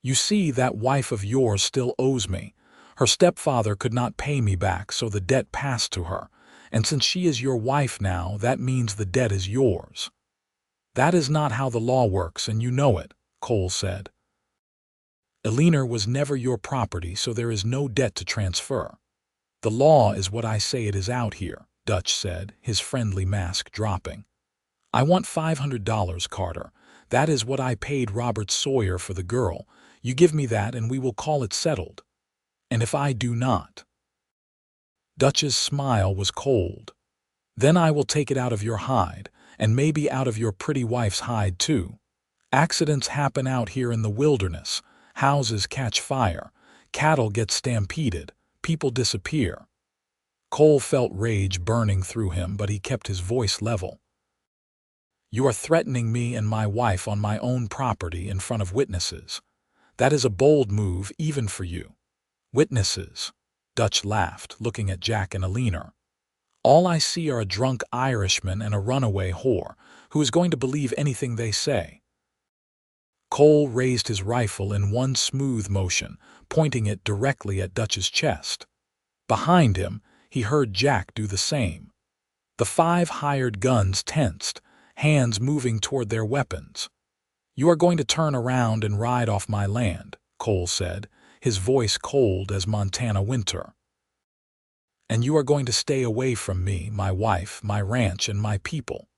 "You see, that wife of yours still owes me. Her stepfather could not pay me back, so the debt passed to her, and since she is your wife now, that means the debt is yours." "That is not how the law works, and you know it," Cole said. "Eleanor was never your property, so there is no debt to transfer." "The law is what I say it is out here," Dutch said, his friendly mask dropping. "I want $500, Carter. That is what I paid Robert Sawyer for the girl. You give me that and we will call it settled." "And if I do not?" Dutch's smile was cold. "Then I will take it out of your hide, and maybe out of your pretty wife's hide too. Accidents happen out here in the wilderness. Houses catch fire. Cattle get stampeded. People disappear." Cole felt rage burning through him, but he kept his voice level. "You are threatening me and my wife on my own property in front of witnesses. That is a bold move even for you." "Witnesses?" Dutch laughed, looking at Jack and Eleanor. "All I see are a drunk Irishman and a runaway whore who is going to believe anything they say." Cole raised his rifle in one smooth motion, pointing it directly at Dutch's chest. Behind him, he heard Jack do the same. The 5 hired guns tensed, hands moving toward their weapons. "You are going to turn around and ride off my land," Cole said, his voice cold as Montana winter. "And you are going to stay away from me, my wife, my ranch, and my people.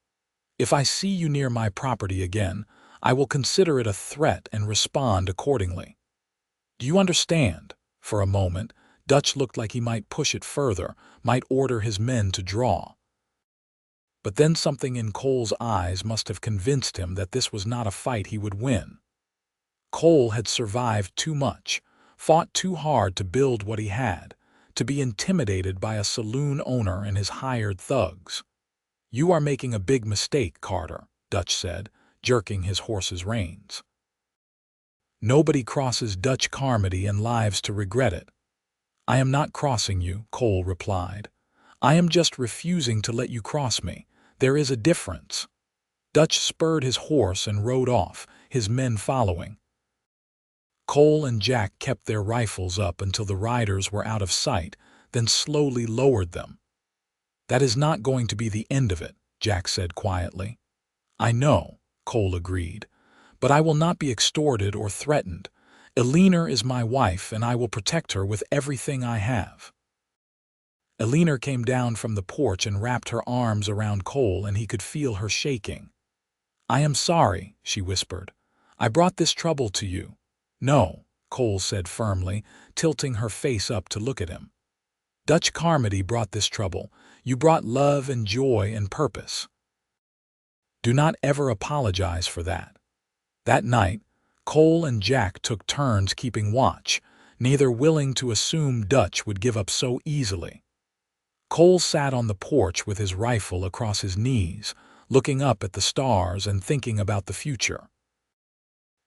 If I see you near my property again, I will consider it a threat and respond accordingly. Do you understand?" For a moment, Dutch looked like he might push it further, might order his men to draw. But then something in Cole's eyes must have convinced him that this was not a fight he would win. Cole had survived too much, fought too hard to build what he had, to be intimidated by a saloon owner and his hired thugs. "You are making a big mistake, Carter," Dutch said, jerking his horse's reins. "Nobody crosses Dutch Carmody and lives to regret it." "I am not crossing you," Cole replied. "I am just refusing to let you cross me. There is a difference." Dutch spurred his horse and rode off, his men following. Cole and Jack kept their rifles up until the riders were out of sight, then slowly lowered them. "That is not going to be the end of it," Jack said quietly. "I know," Cole agreed, "but I will not be extorted or threatened. Eleanor is my wife, and I will protect her with everything I have. Eleanor came down from the porch and wrapped her arms around Cole, and he could feel her shaking. "I am sorry," she whispered. "I brought this trouble to you." "No," Cole said firmly, tilting her face up to look at him. "Dutch Carmody brought this trouble. You brought love and joy and purpose. Do not ever apologize for that." That night, Cole and Jack took turns keeping watch, neither willing to assume Dutch would give up so easily. Cole sat on the porch with his rifle across his knees, looking up at the stars and thinking about the future.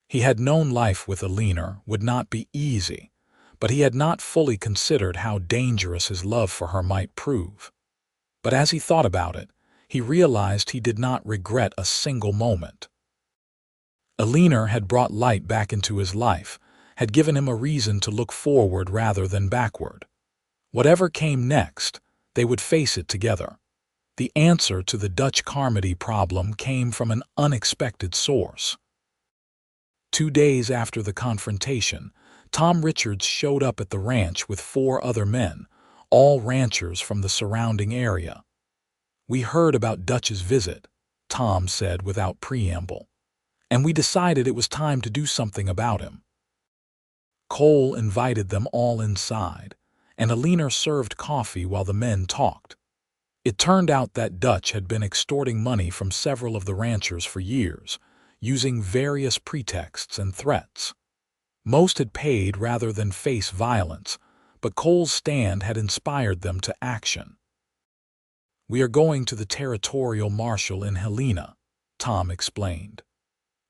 He had known life with Eleanor would not be easy, but he had not fully considered how dangerous his love for her might prove. But as he thought about it, he realized he did not regret a single moment. Eleanor had brought light back into his life, had given him a reason to look forward rather than backward. Whatever came next, they would face it together. The answer to the Dutch Carmody problem came from an unexpected source. 2 days after the confrontation, Tom Richards showed up at the ranch with 4 other men, all ranchers from the surrounding area. "We heard about Dutch's visit," Tom said without preamble, "and we decided it was time to do something about him." Cole invited them all inside, and Eleanor served coffee while the men talked. It turned out that Dutch had been extorting money from several of the ranchers for years, using various pretexts and threats. Most had paid rather than face violence, but Cole's stand had inspired them to action. "We are going to the territorial marshal in Helena," Tom explained.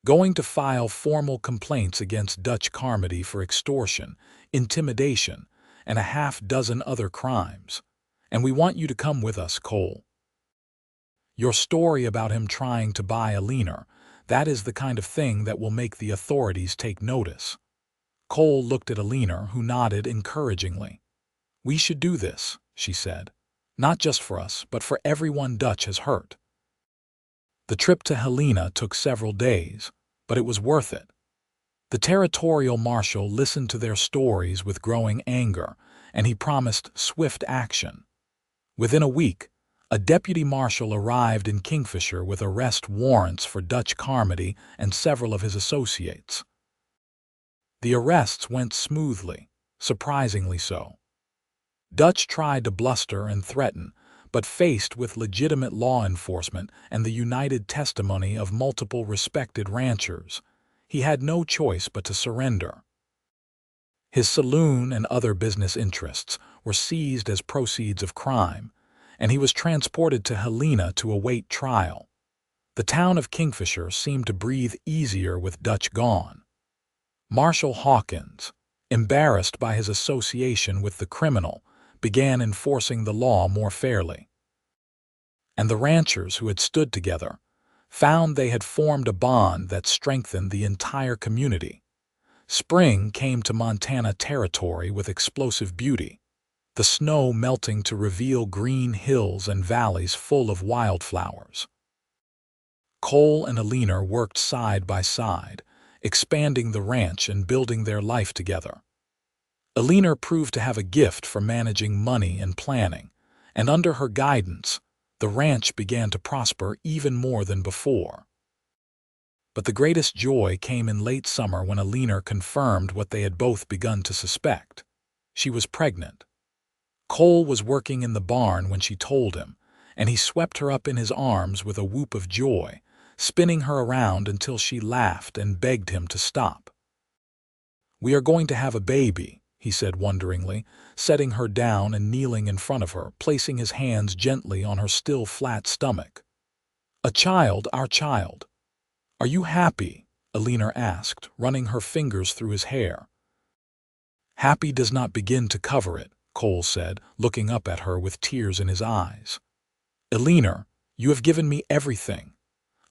"Going to file formal complaints against Dutch Carmody for extortion, intimidation, and a half-dozen other crimes. And we want you to come with us, Cole. Your story about him trying to buy Eleanor, that is the kind of thing that will make the authorities take notice." Cole looked at Eleanor, who nodded encouragingly. "We should do this," she said. "Not just for us, but for everyone Dutch has hurt." The trip to Helena took several days, but it was worth it. The territorial marshal listened to their stories with growing anger, and he promised swift action. Within a week, a deputy marshal arrived in Kingfisher with arrest warrants for Dutch Carmody and several of his associates. The arrests went smoothly, surprisingly so. Dutch tried to bluster and threaten, but faced with legitimate law enforcement and the united testimony of multiple respected ranchers, he had no choice but to surrender. His saloon and other business interests were seized as proceeds of crime, and he was transported to Helena to await trial. The town of Kingfisher seemed to breathe easier with Dutch gone. Marshal Hawkins, embarrassed by his association with the criminal, began enforcing the law more fairly. And the ranchers who had stood together found they had formed a bond that strengthened the entire community. Spring came to Montana territory with explosive beauty, the snow melting to reveal green hills and valleys full of wildflowers. Cole and Eleanor worked side by side, expanding the ranch and building their life together. Eleanor proved to have a gift for managing money and planning, and under her guidance, the ranch began to prosper even more than before. But the greatest joy came in late summer when Eleanor confirmed what they had both begun to suspect. She was pregnant. Cole was working in the barn when she told him, and he swept her up in his arms with a whoop of joy, spinning her around until she laughed and begged him to stop. "We are going to have a baby," he said wonderingly, setting her down and kneeling in front of her, placing his hands gently on her still flat stomach. "A child, our child." "Are you happy?" Eleanor asked, running her fingers through his hair. "Happy does not begin to cover it," Cole said, looking up at her with tears in his eyes. "Eleanor, you have given me everything.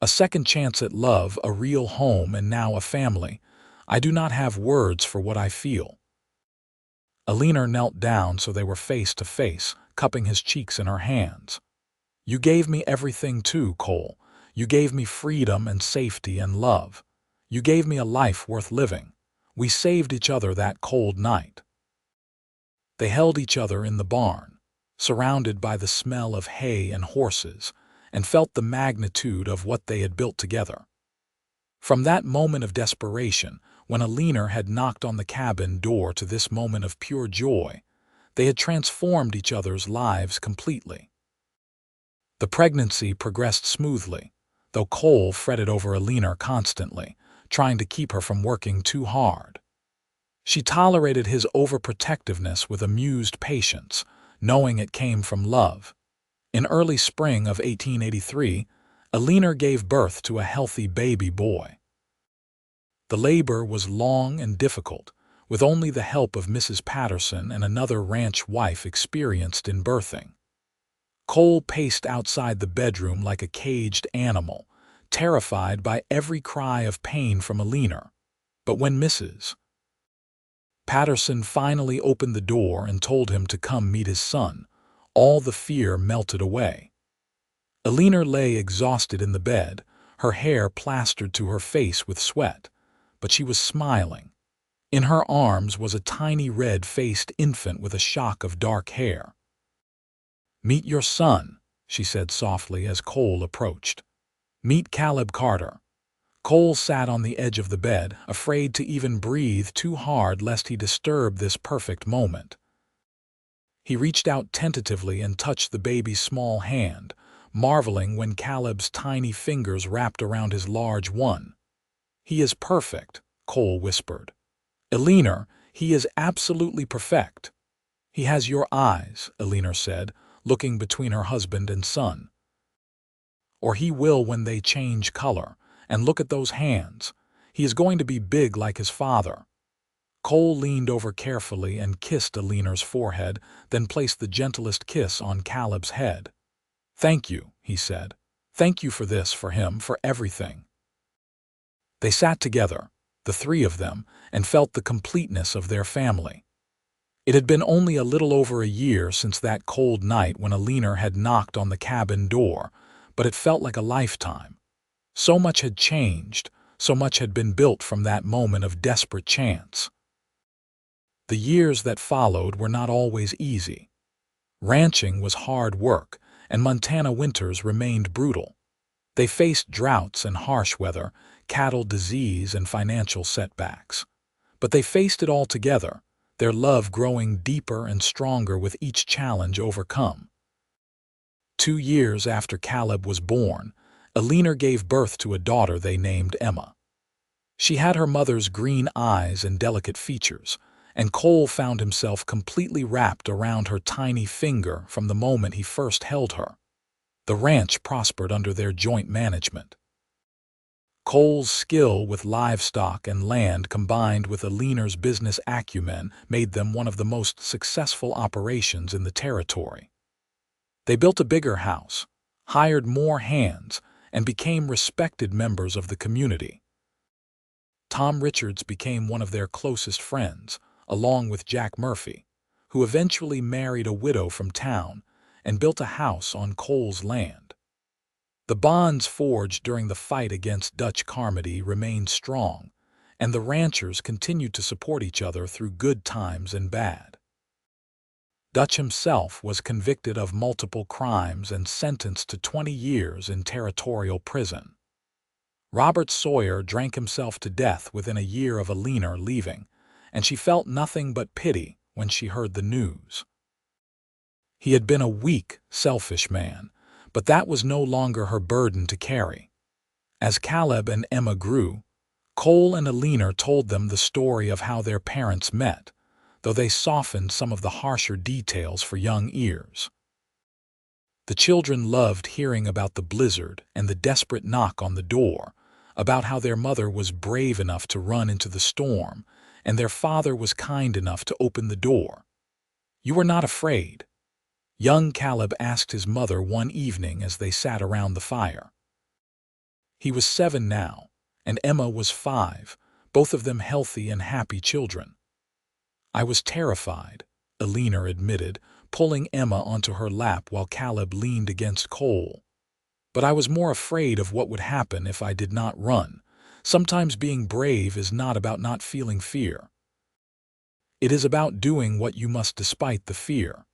A second chance at love, a real home, and now a family. I do not have words for what I feel." Eleanor knelt down so they were face to face, cupping his cheeks in her hands. "You gave me everything too, Cole. You gave me freedom and safety and love. You gave me a life worth living. We saved each other that cold night." They held each other in the barn, surrounded by the smell of hay and horses, and felt the magnitude of what they had built together. From that moment of desperation, when Eleanor had knocked on the cabin door, to this moment of pure joy, they had transformed each other's lives completely. The pregnancy progressed smoothly, though Cole fretted over Eleanor constantly, trying to keep her from working too hard. She tolerated his overprotectiveness with amused patience, knowing it came from love. In early spring of 1883, Eleanor gave birth to a healthy baby boy. The labor was long and difficult, with only the help of Mrs. Patterson and another ranch wife experienced in birthing. Cole paced outside the bedroom like a caged animal, terrified by every cry of pain from Eleanor. But when Mrs. Patterson finally opened the door and told him to come meet his son, all the fear melted away. Eleanor lay exhausted in the bed, her hair plastered to her face with sweat, but she was smiling. In her arms was a tiny red-faced infant with a shock of dark hair. "Meet your son," she said softly as Cole approached. "Meet Caleb Carter." Cole sat on the edge of the bed, afraid to even breathe too hard lest he disturb this perfect moment. He reached out tentatively and touched the baby's small hand, marveling when Caleb's tiny fingers wrapped around his large one. "He is perfect," Cole whispered. "Eleanor, he is absolutely perfect." "He has your eyes," Eleanor said, looking between her husband and son. "Or he will when they change color. And look at those hands. He is going to be big like his father." Cole leaned over carefully and kissed Eleanor's forehead, then placed the gentlest kiss on Caleb's head. "Thank you," he said. "Thank you for this, for him, for everything." They sat together, the three of them, and felt the completeness of their family. It had been only a little over a year since that cold night when Eleanor had knocked on the cabin door, but it felt like a lifetime. So much had changed, so much had been built from that moment of desperate chance. The years that followed were not always easy. Ranching was hard work, and Montana winters remained brutal. They faced droughts and harsh weather, cattle disease and financial setbacks. But they faced it all together, their love growing deeper and stronger with each challenge overcome. 2 years after Caleb was born, Eleanor gave birth to a daughter they named Emma. She had her mother's green eyes and delicate features, and Cole found himself completely wrapped around her tiny finger from the moment he first held her. The ranch prospered under their joint management. Cole's skill with livestock and land combined with Eleanor's business acumen made them one of the most successful operations in the territory. They built a bigger house, hired more hands, and became respected members of the community. Tom Richards became one of their closest friends, along with Jack Murphy, who eventually married a widow from town and built a house on Cole's land. The bonds forged during the fight against Dutch Carmody remained strong, and the ranchers continued to support each other through good times and bad. Dutch himself was convicted of multiple crimes and sentenced to 20 years in territorial prison. Robert Sawyer drank himself to death within a year of Eleanor leaving, and she felt nothing but pity when she heard the news. He had been a weak, selfish man, but that was no longer her burden to carry. As Caleb and Emma grew, Cole and Eleanor told them the story of how their parents met, though they softened some of the harsher details for young ears. The children loved hearing about the blizzard and the desperate knock on the door, about how their mother was brave enough to run into the storm, and their father was kind enough to open the door. "You were not afraid?" Young Caleb asked his mother one evening as they sat around the fire. He was 7 now, and Emma was 5, both of them healthy and happy children. "I was terrified," Eleanor admitted, pulling Emma onto her lap while Caleb leaned against Cole. "But I was more afraid of what would happen if I did not run, Sometimes being brave is not about not feeling fear. It is about doing what you must despite the fear.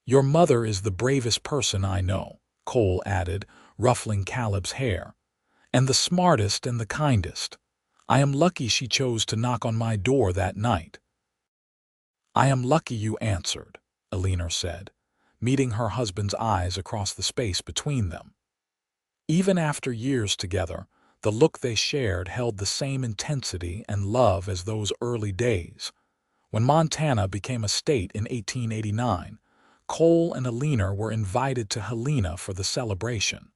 Your mother is the bravest person I know, Cole added, ruffling Caleb's hair, and the smartest and the kindest. I am lucky she chose to knock on my door that night. I am lucky you answered, Eleanor said, meeting her husband's eyes across the space between them. Even after years together, the look they shared held the same intensity and love as those early days. When Montana became a state in 1889, Cole and Eleanor were invited to Helena for the celebration.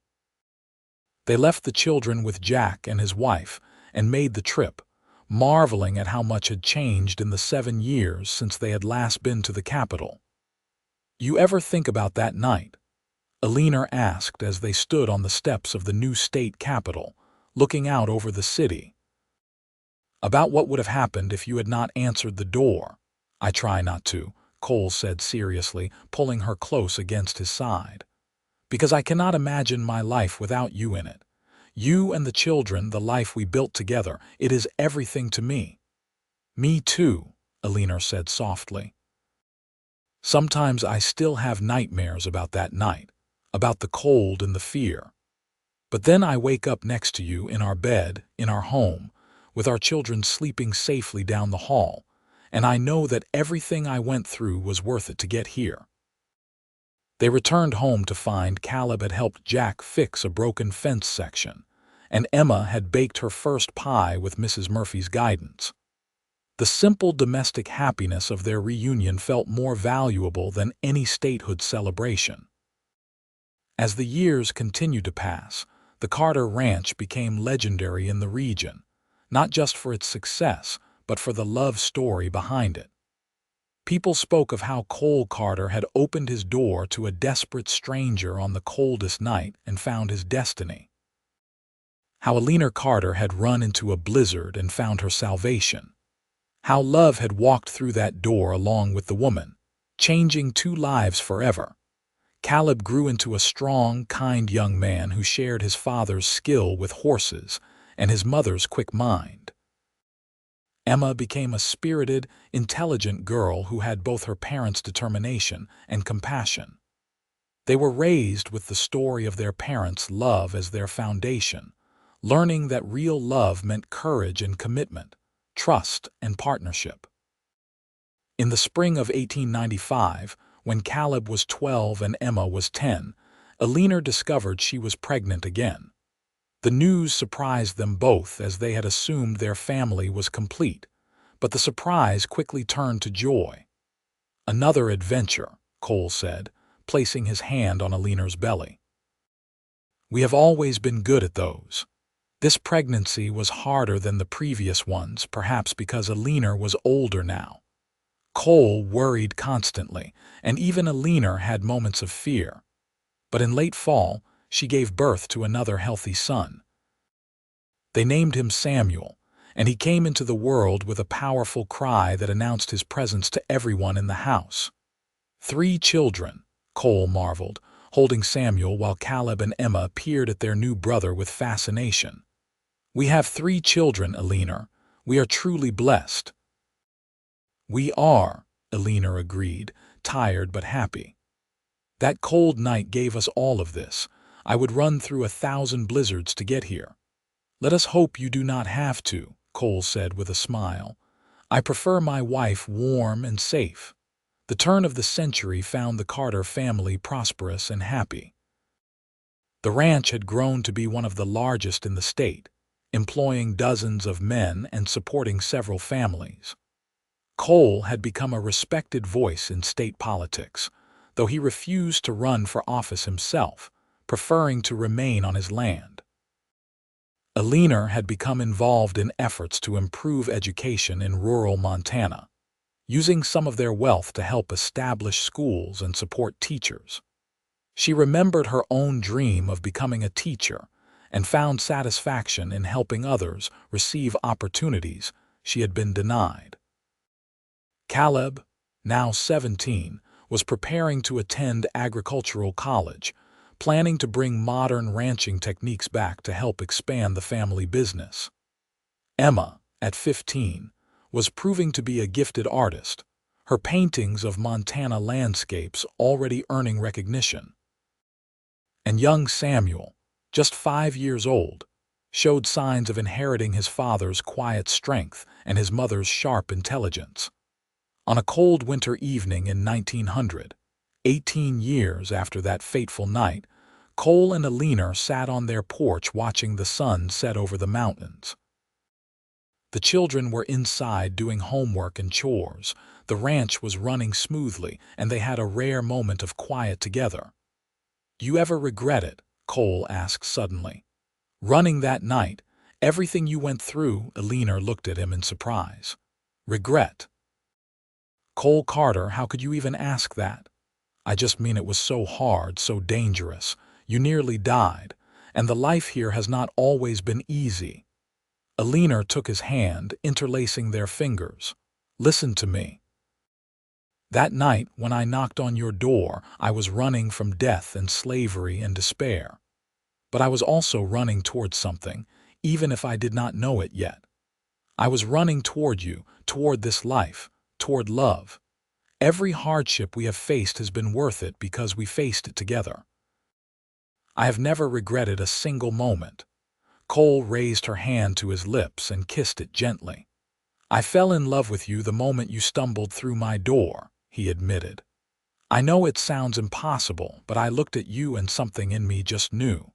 They left the children with Jack and his wife and made the trip, marveling at how much had changed in the 7 years since they had last been to the capital. You ever think about that night? Eleanor asked as they stood on the steps of the new state capitol, looking out over the city. About what would have happened if you had not answered the door. I try not to, Cole said seriously, pulling her close against his side. Because I cannot imagine my life without you in it. You and the children, the life we built together, it is everything to me. Me too, Eleanor said softly. Sometimes I still have nightmares about that night, about the cold and the fear. But then I wake up next to you in our bed, in our home, with our children sleeping safely down the hall, and I know that everything I went through was worth it to get here. They returned home to find Caleb had helped Jack fix a broken fence section, and Emma had baked her first pie with Mrs. Murphy's guidance. The simple domestic happiness of their reunion felt more valuable than any statehood celebration. As the years continued to pass, the Carter Ranch became legendary in the region, not just for its success, but for the love story behind it. People spoke of how Cole Carter had opened his door to a desperate stranger on the coldest night and found his destiny. How Eleanor Carter had run into a blizzard and found her salvation. How love had walked through that door along with the woman, changing 2 lives forever. Caleb grew into a strong, kind young man who shared his father's skill with horses and his mother's quick mind. Emma became a spirited, intelligent girl who had both her parents' determination and compassion. They were raised with the story of their parents' love as their foundation, learning that real love meant courage and commitment, trust and partnership. In the spring of 1895, when Caleb was 12 and Emma was 10, Eleanor discovered she was pregnant again. The news surprised them both as they had assumed their family was complete, but the surprise quickly turned to joy. Another adventure, Cole said, placing his hand on Eleanor's belly. We have always been good at those. This pregnancy was harder than the previous ones, perhaps because Eleanor was older now. Cole worried constantly, and even Eleanor had moments of fear. But in late fall, she gave birth to another healthy son. They named him Samuel, and he came into the world with a powerful cry that announced his presence to everyone in the house. 3 children, Cole marveled, holding Samuel while Caleb and Emma peered at their new brother with fascination. We have 3 children, Eleanor. We are truly blessed. We are, Eleanor agreed, tired but happy. That cold night gave us all of this. I would run through 1,000 blizzards to get here. Let us hope you do not have to, Cole said with a smile. I prefer my wife warm and safe. The turn of the century found the Carter family prosperous and happy. The ranch had grown to be one of the largest in the state, employing dozens of men and supporting several families. Cole had become a respected voice in state politics, though he refused to run for office himself, preferring to remain on his land. Eleanor had become involved in efforts to improve education in rural Montana, using some of their wealth to help establish schools and support teachers. She remembered her own dream of becoming a teacher and found satisfaction in helping others receive opportunities she had been denied. Caleb, now 17, was preparing to attend agricultural college, planning to bring modern ranching techniques back to help expand the family business. Emma, at 15, was proving to be a gifted artist, her paintings of Montana landscapes already earning recognition. And young Samuel, just 5 years old, showed signs of inheriting his father's quiet strength and his mother's sharp intelligence. On a cold winter evening in 1900, 18 years after that fateful night, Cole and Eleanor sat on their porch watching the sun set over the mountains. The children were inside doing homework and chores, the ranch was running smoothly, and they had a rare moment of quiet together. "Do you ever regret it?" Cole asked suddenly. "Running that night, everything you went through?" Eleanor looked at him in surprise. "Regret? Cole Carter, how could you even ask that?" "I just mean it was so hard, so dangerous. You nearly died, and the life here has not always been easy." Eleanor took his hand, interlacing their fingers. "Listen to me. That night when I knocked on your door, I was running from death and slavery and despair. But I was also running toward something, even if I did not know it yet. I was running toward you, toward this life, toward love. Every hardship we have faced has been worth it because we faced it together. I have never regretted a single moment." Cole raised her hand to his lips and kissed it gently. "I fell in love with you the moment you stumbled through my door," he admitted. "I know it sounds impossible, but I looked at you and something in me just knew.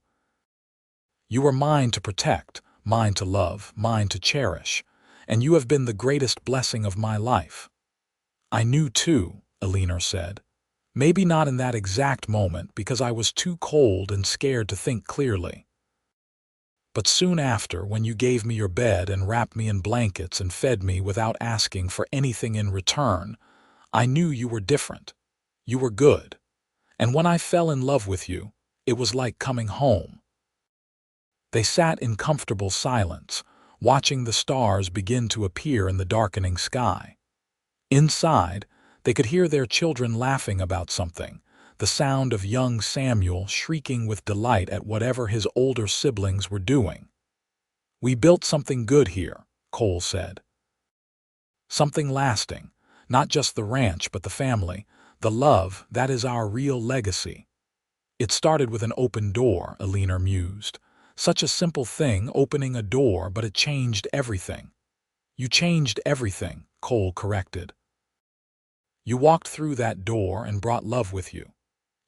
You were mine to protect, mine to love, mine to cherish, and you have been the greatest blessing of my life." "I knew too," Eleanor said. "Maybe not in that exact moment because I was too cold and scared to think clearly. But soon after, when you gave me your bed and wrapped me in blankets and fed me without asking for anything in return, I knew you were different. You were good. And when I fell in love with you, it was like coming home." They sat in comfortable silence, watching the stars begin to appear in the darkening sky. Inside, they could hear their children laughing about something, the sound of young Samuel shrieking with delight at whatever his older siblings were doing. "We built something good here," Cole said. "Something lasting, not just the ranch but the family, the love, that is our real legacy." "It started with an open door," Eleanor mused. "Such a simple thing, opening a door, but it changed everything." "You changed everything," Cole corrected. "You walked through that door and brought love with you.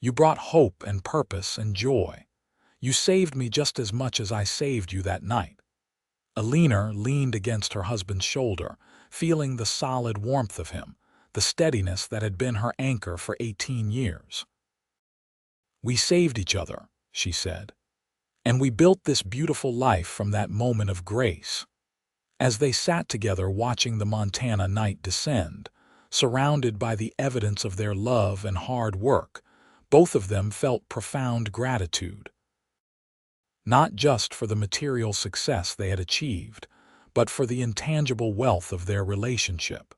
You brought hope and purpose and joy. You saved me just as much as I saved you that night." Eleanor leaned against her husband's shoulder, feeling the solid warmth of him, the steadiness that had been her anchor for 18 years. "We saved each other," she said. "And we built this beautiful life from that moment of grace." As they sat together watching the Montana night descend, surrounded by the evidence of their love and hard work, both of them felt profound gratitude. Not just for the material success they had achieved, but for the intangible wealth of their relationship.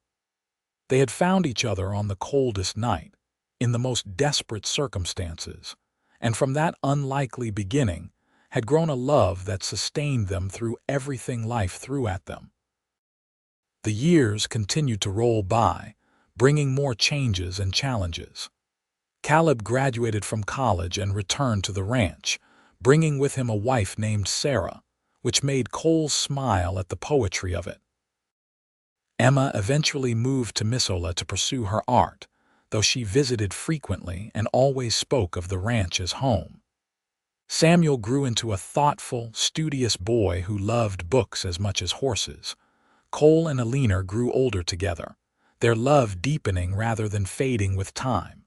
They had found each other on the coldest night, in the most desperate circumstances, and from that unlikely beginning had grown a love that sustained them through everything life threw at them. The years continued to roll by, bringing more changes and challenges. Caleb graduated from college and returned to the ranch, bringing with him a wife named Sarah, which made Cole smile at the poetry of it. Emma eventually moved to Missoula to pursue her art, though she visited frequently and always spoke of the ranch as home. Samuel grew into a thoughtful, studious boy who loved books as much as horses. Cole and Eleanor grew older together, their love deepening rather than fading with time.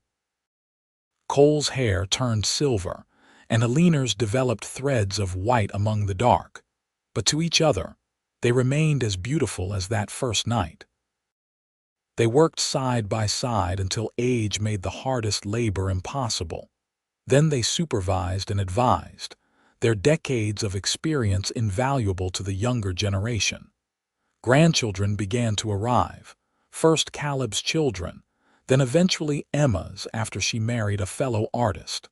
Cole's hair turned silver, and Eleanor's developed threads of white among the dark, but to each other, they remained as beautiful as that first night. They worked side by side until age made the hardest labor impossible. Then they supervised and advised, their decades of experience invaluable to the younger generation. Grandchildren began to arrive, first Caleb's children, then eventually Emma's after she married a fellow artist.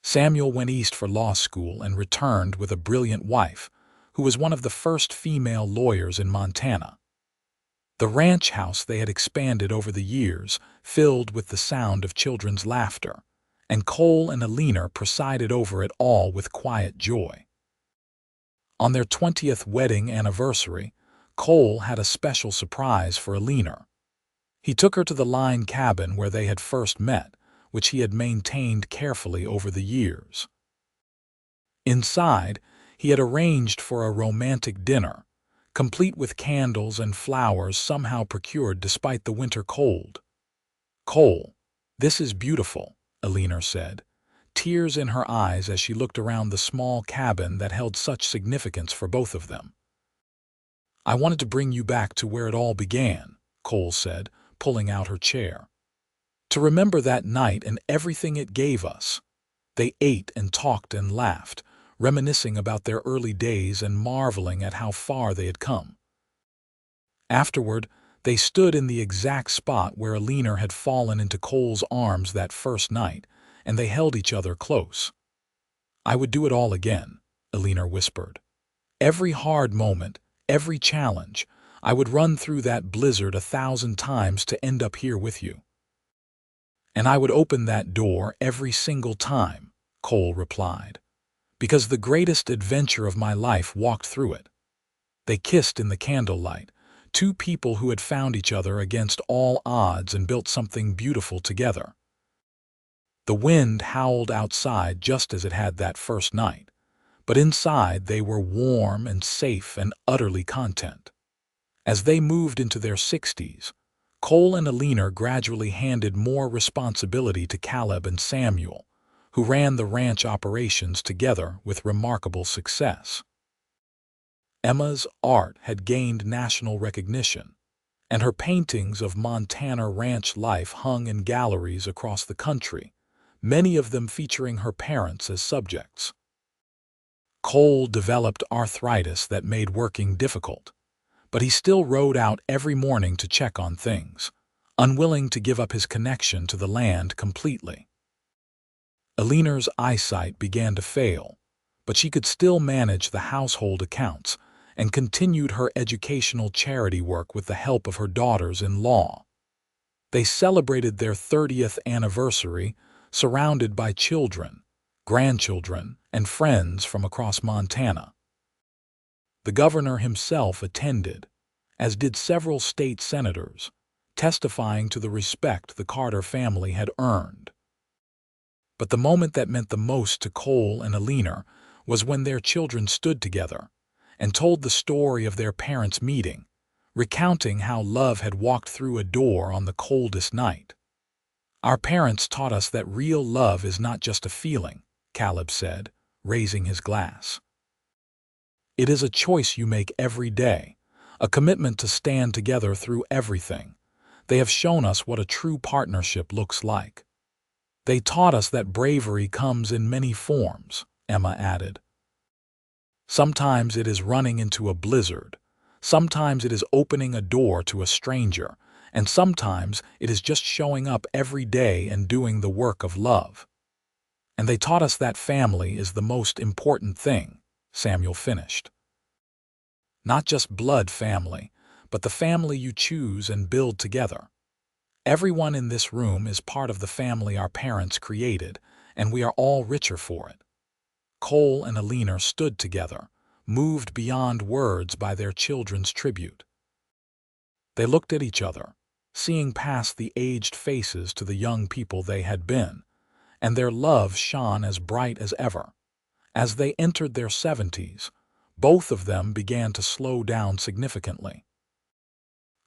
Samuel went east for law school and returned with a brilliant wife, who was one of the first female lawyers in Montana. The ranch house they had expanded over the years, filled with the sound of children's laughter, and Cole and Eleanor presided over it all with quiet joy. On their 20th wedding anniversary, Cole had a special surprise for Eleanor. He took her to the line cabin where they had first met, which he had maintained carefully over the years. Inside, he had arranged for a romantic dinner, complete with candles and flowers somehow procured despite the winter cold. "Cole, this is beautiful," Eleanor said, tears in her eyes as she looked around the small cabin that held such significance for both of them. "I wanted to bring you back to where it all began," Cole said, pulling out her chair. "To remember that night and everything it gave us." They ate and talked and laughed, reminiscing about their early days and marveling at how far they had come. Afterward, they stood in the exact spot where Eleanor had fallen into Cole's arms that first night, and they held each other close. "I would do it all again," Eleanor whispered. "Every hard moment, every challenge, I would run through that blizzard 1,000 times to end up here with you." "And I would open that door every single time," Cole replied, "because the greatest adventure of my life walked through it." They kissed in the candlelight, two people who had found each other against all odds and built something beautiful together. The wind howled outside just as it had that first night, but inside they were warm and safe and utterly content. As they moved into their 60s, Cole and Eleanor gradually handed more responsibility to Caleb and Samuel, who ran the ranch operations together with remarkable success. Emma's art had gained national recognition, and her paintings of Montana ranch life hung in galleries across the country, many of them featuring her parents as subjects. Cole developed arthritis that made working difficult, but he still rode out every morning to check on things, unwilling to give up his connection to the land completely. Eleanor's eyesight began to fail, but she could still manage the household accounts and continued her educational charity work with the help of her daughters-in-law. They celebrated their 30th anniversary surrounded by children, grandchildren, and friends from across Montana. The governor himself attended, as did several state senators, testifying to the respect the Carter family had earned. But the moment that meant the most to Cole and Eleanor was when their children stood together and told the story of their parents' meeting, recounting how love had walked through a door on the coldest night. "Our parents taught us that real love is not just a feeling," Caleb said, raising his glass. "It is a choice you make every day, a commitment to stand together through everything. They have shown us what a true partnership looks like." "They taught us that bravery comes in many forms," Emma added. "Sometimes it is running into a blizzard, sometimes it is opening a door to a stranger, and sometimes it is just showing up every day and doing the work of love. And they taught us that family is the most important thing," Samuel finished. "Not just blood family, but the family you choose and build together. Everyone in this room is part of the family our parents created, and we are all richer for it." Cole and Eleanor stood together, moved beyond words by their children's tribute. They looked at each other, seeing past the aged faces to the young people they had been, and their love shone as bright as ever. As they entered their 70s, both of them began to slow down significantly.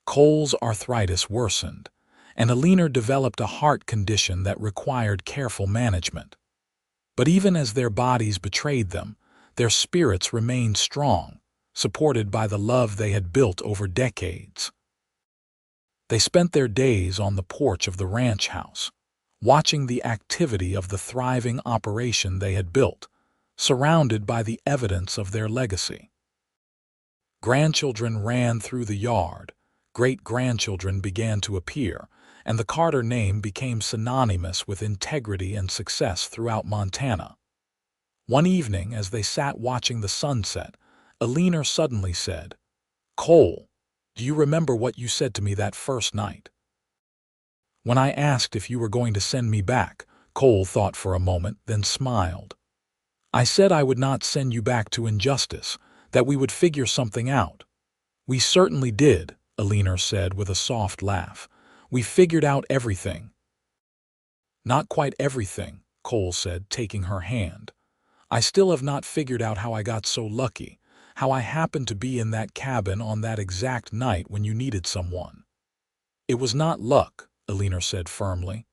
Cole's arthritis worsened, and Eleanor developed a heart condition that required careful management. But even as their bodies betrayed them, their spirits remained strong, supported by the love they had built over decades. They spent their days on the porch of the ranch house, watching the activity of the thriving operation they had built, surrounded by the evidence of their legacy. Grandchildren ran through the yard, great-grandchildren began to appear, and the Carter name became synonymous with integrity and success throughout Montana. One evening, as they sat watching the sunset, Eleanor suddenly said, "Cole, do you remember what you said to me that first night? When I asked if you were going to send me back." Cole thought for a moment, then smiled. "I said I would not send you back to injustice, that we would figure something out." "We certainly did," Eleanor said with a soft laugh. "We figured out everything." "Not quite everything," Cole said, taking her hand. "I still have not figured out how I got so lucky, how I happened to be in that cabin on that exact night when you needed someone." "It was not luck," Eleanor said firmly.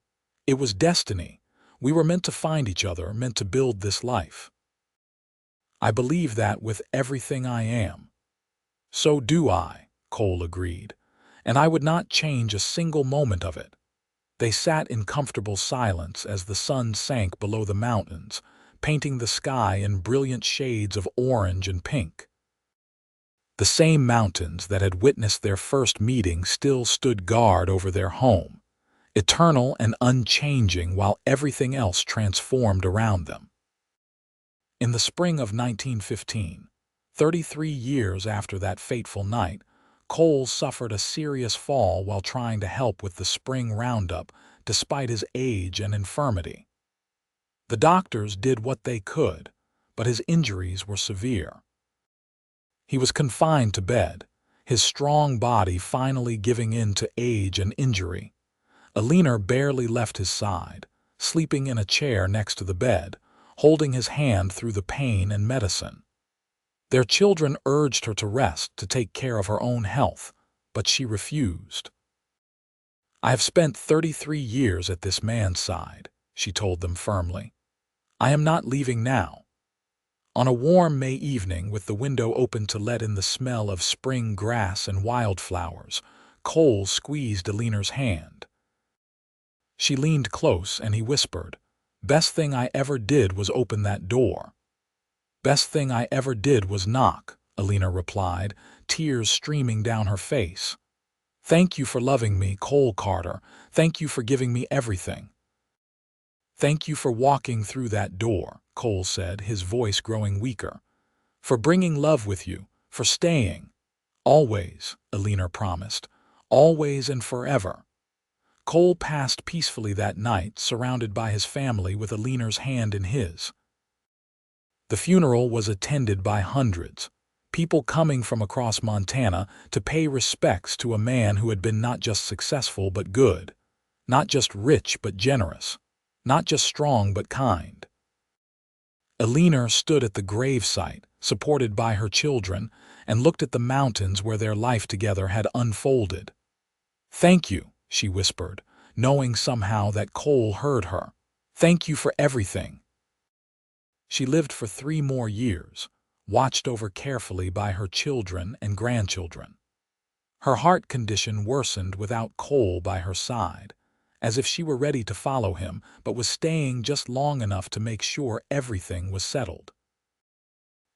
"It was destiny. We were meant to find each other, meant to build this life." "I believe that with everything I am." "So do I," Cole agreed, "and I would not change a single moment of it." They sat in comfortable silence as the sun sank below the mountains, painting the sky in brilliant shades of orange and pink. The same mountains that had witnessed their first meeting still stood guard over their home, eternal and unchanging while everything else transformed around them. In the spring of 1915, 33 years after that fateful night, Cole suffered a serious fall while trying to help with the spring roundup despite his age and infirmity. The doctors did what they could, but his injuries were severe. He was confined to bed, his strong body finally giving in to age and injury. Eleanor barely left his side, sleeping in a chair next to the bed, holding his hand through the pain and medicine. Their children urged her to rest, to take care of her own health, but she refused. "I have spent 33 years at this man's side," she told them firmly. "I am not leaving now." On a warm May evening, with the window open to let in the smell of spring grass and wildflowers, Cole squeezed Eleanor's hand. She leaned close and he whispered, "Best thing I ever did was open that door." "Best thing I ever did was knock," Eleanor replied, tears streaming down her face. "Thank you for loving me, Cole Carter. Thank you for giving me everything." "Thank you for walking through that door," Cole said, his voice growing weaker. "For bringing love with you, for staying." "Always," Eleanor promised. "Always and forever." Cole passed peacefully that night, surrounded by his family with Eleanor's hand in his. The funeral was attended by hundreds, people coming from across Montana to pay respects to a man who had been not just successful but good, not just rich but generous, not just strong but kind. Eleanor stood at the gravesite, supported by her children, and looked at the mountains where their life together had unfolded. "Thank you," she whispered, knowing somehow that Cole heard her. "Thank you for everything." She lived for 3 more years, watched over carefully by her children and grandchildren. Her heart condition worsened without Cole by her side, as if she were ready to follow him, but was staying just long enough to make sure everything was settled.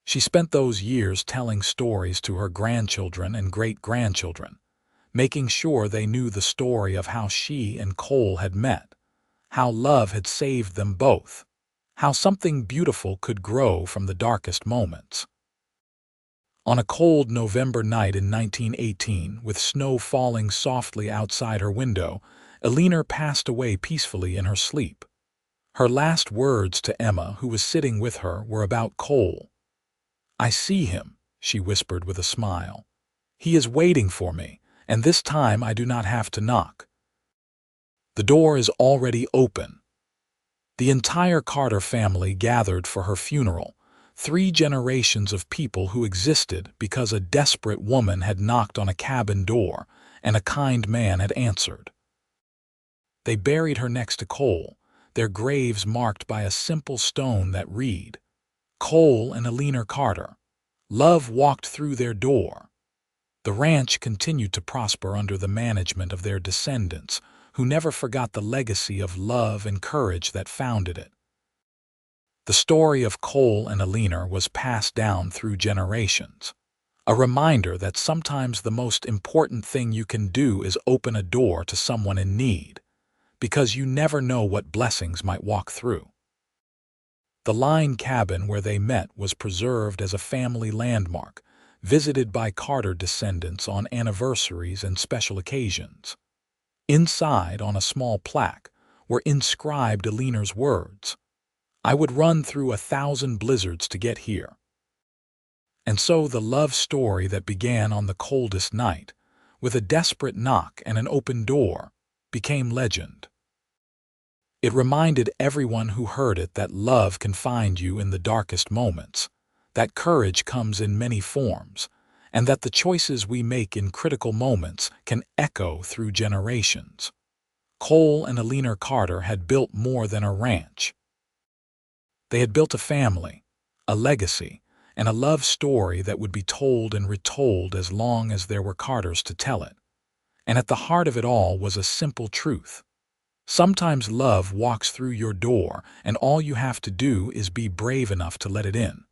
She spent those years telling stories to her grandchildren and great-grandchildren, making sure they knew the story of how she and Cole had met, how love had saved them both, how something beautiful could grow from the darkest moments. On a cold November night in 1918, with snow falling softly outside her window, Eleanor passed away peacefully in her sleep. Her last words to Emma, who was sitting with her, were about Cole. "I see him," she whispered with a smile. "He is waiting for me, and this time I do not have to knock. The door is already open." The entire Carter family gathered for her funeral, 3 generations of people who existed because a desperate woman had knocked on a cabin door and a kind man had answered. They buried her next to Cole, their graves marked by a simple stone that read, "Cole and Eleanor Carter. Love walked through their door." The ranch continued to prosper under the management of their descendants, who never forgot the legacy of love and courage that founded it. The story of Cole and Eleanor was passed down through generations, a reminder that sometimes the most important thing you can do is open a door to someone in need, because you never know what blessings might walk through. The line cabin where they met was preserved as a family landmark, visited by Carter descendants on anniversaries and special occasions. Inside, on a small plaque, were inscribed Eleanor's words, "I would run through 1,000 blizzards to get here." And so the love story that began on the coldest night, with a desperate knock and an open door, became legend. It reminded everyone who heard it that love can find you in the darkest moments, that courage comes in many forms, and that the choices we make in critical moments can echo through generations. Cole and Eleanor Carter had built more than a ranch. They had built a family, a legacy, and a love story that would be told and retold as long as there were Carters to tell it. And at the heart of it all was a simple truth. Sometimes love walks through your door, and all you have to do is be brave enough to let it in.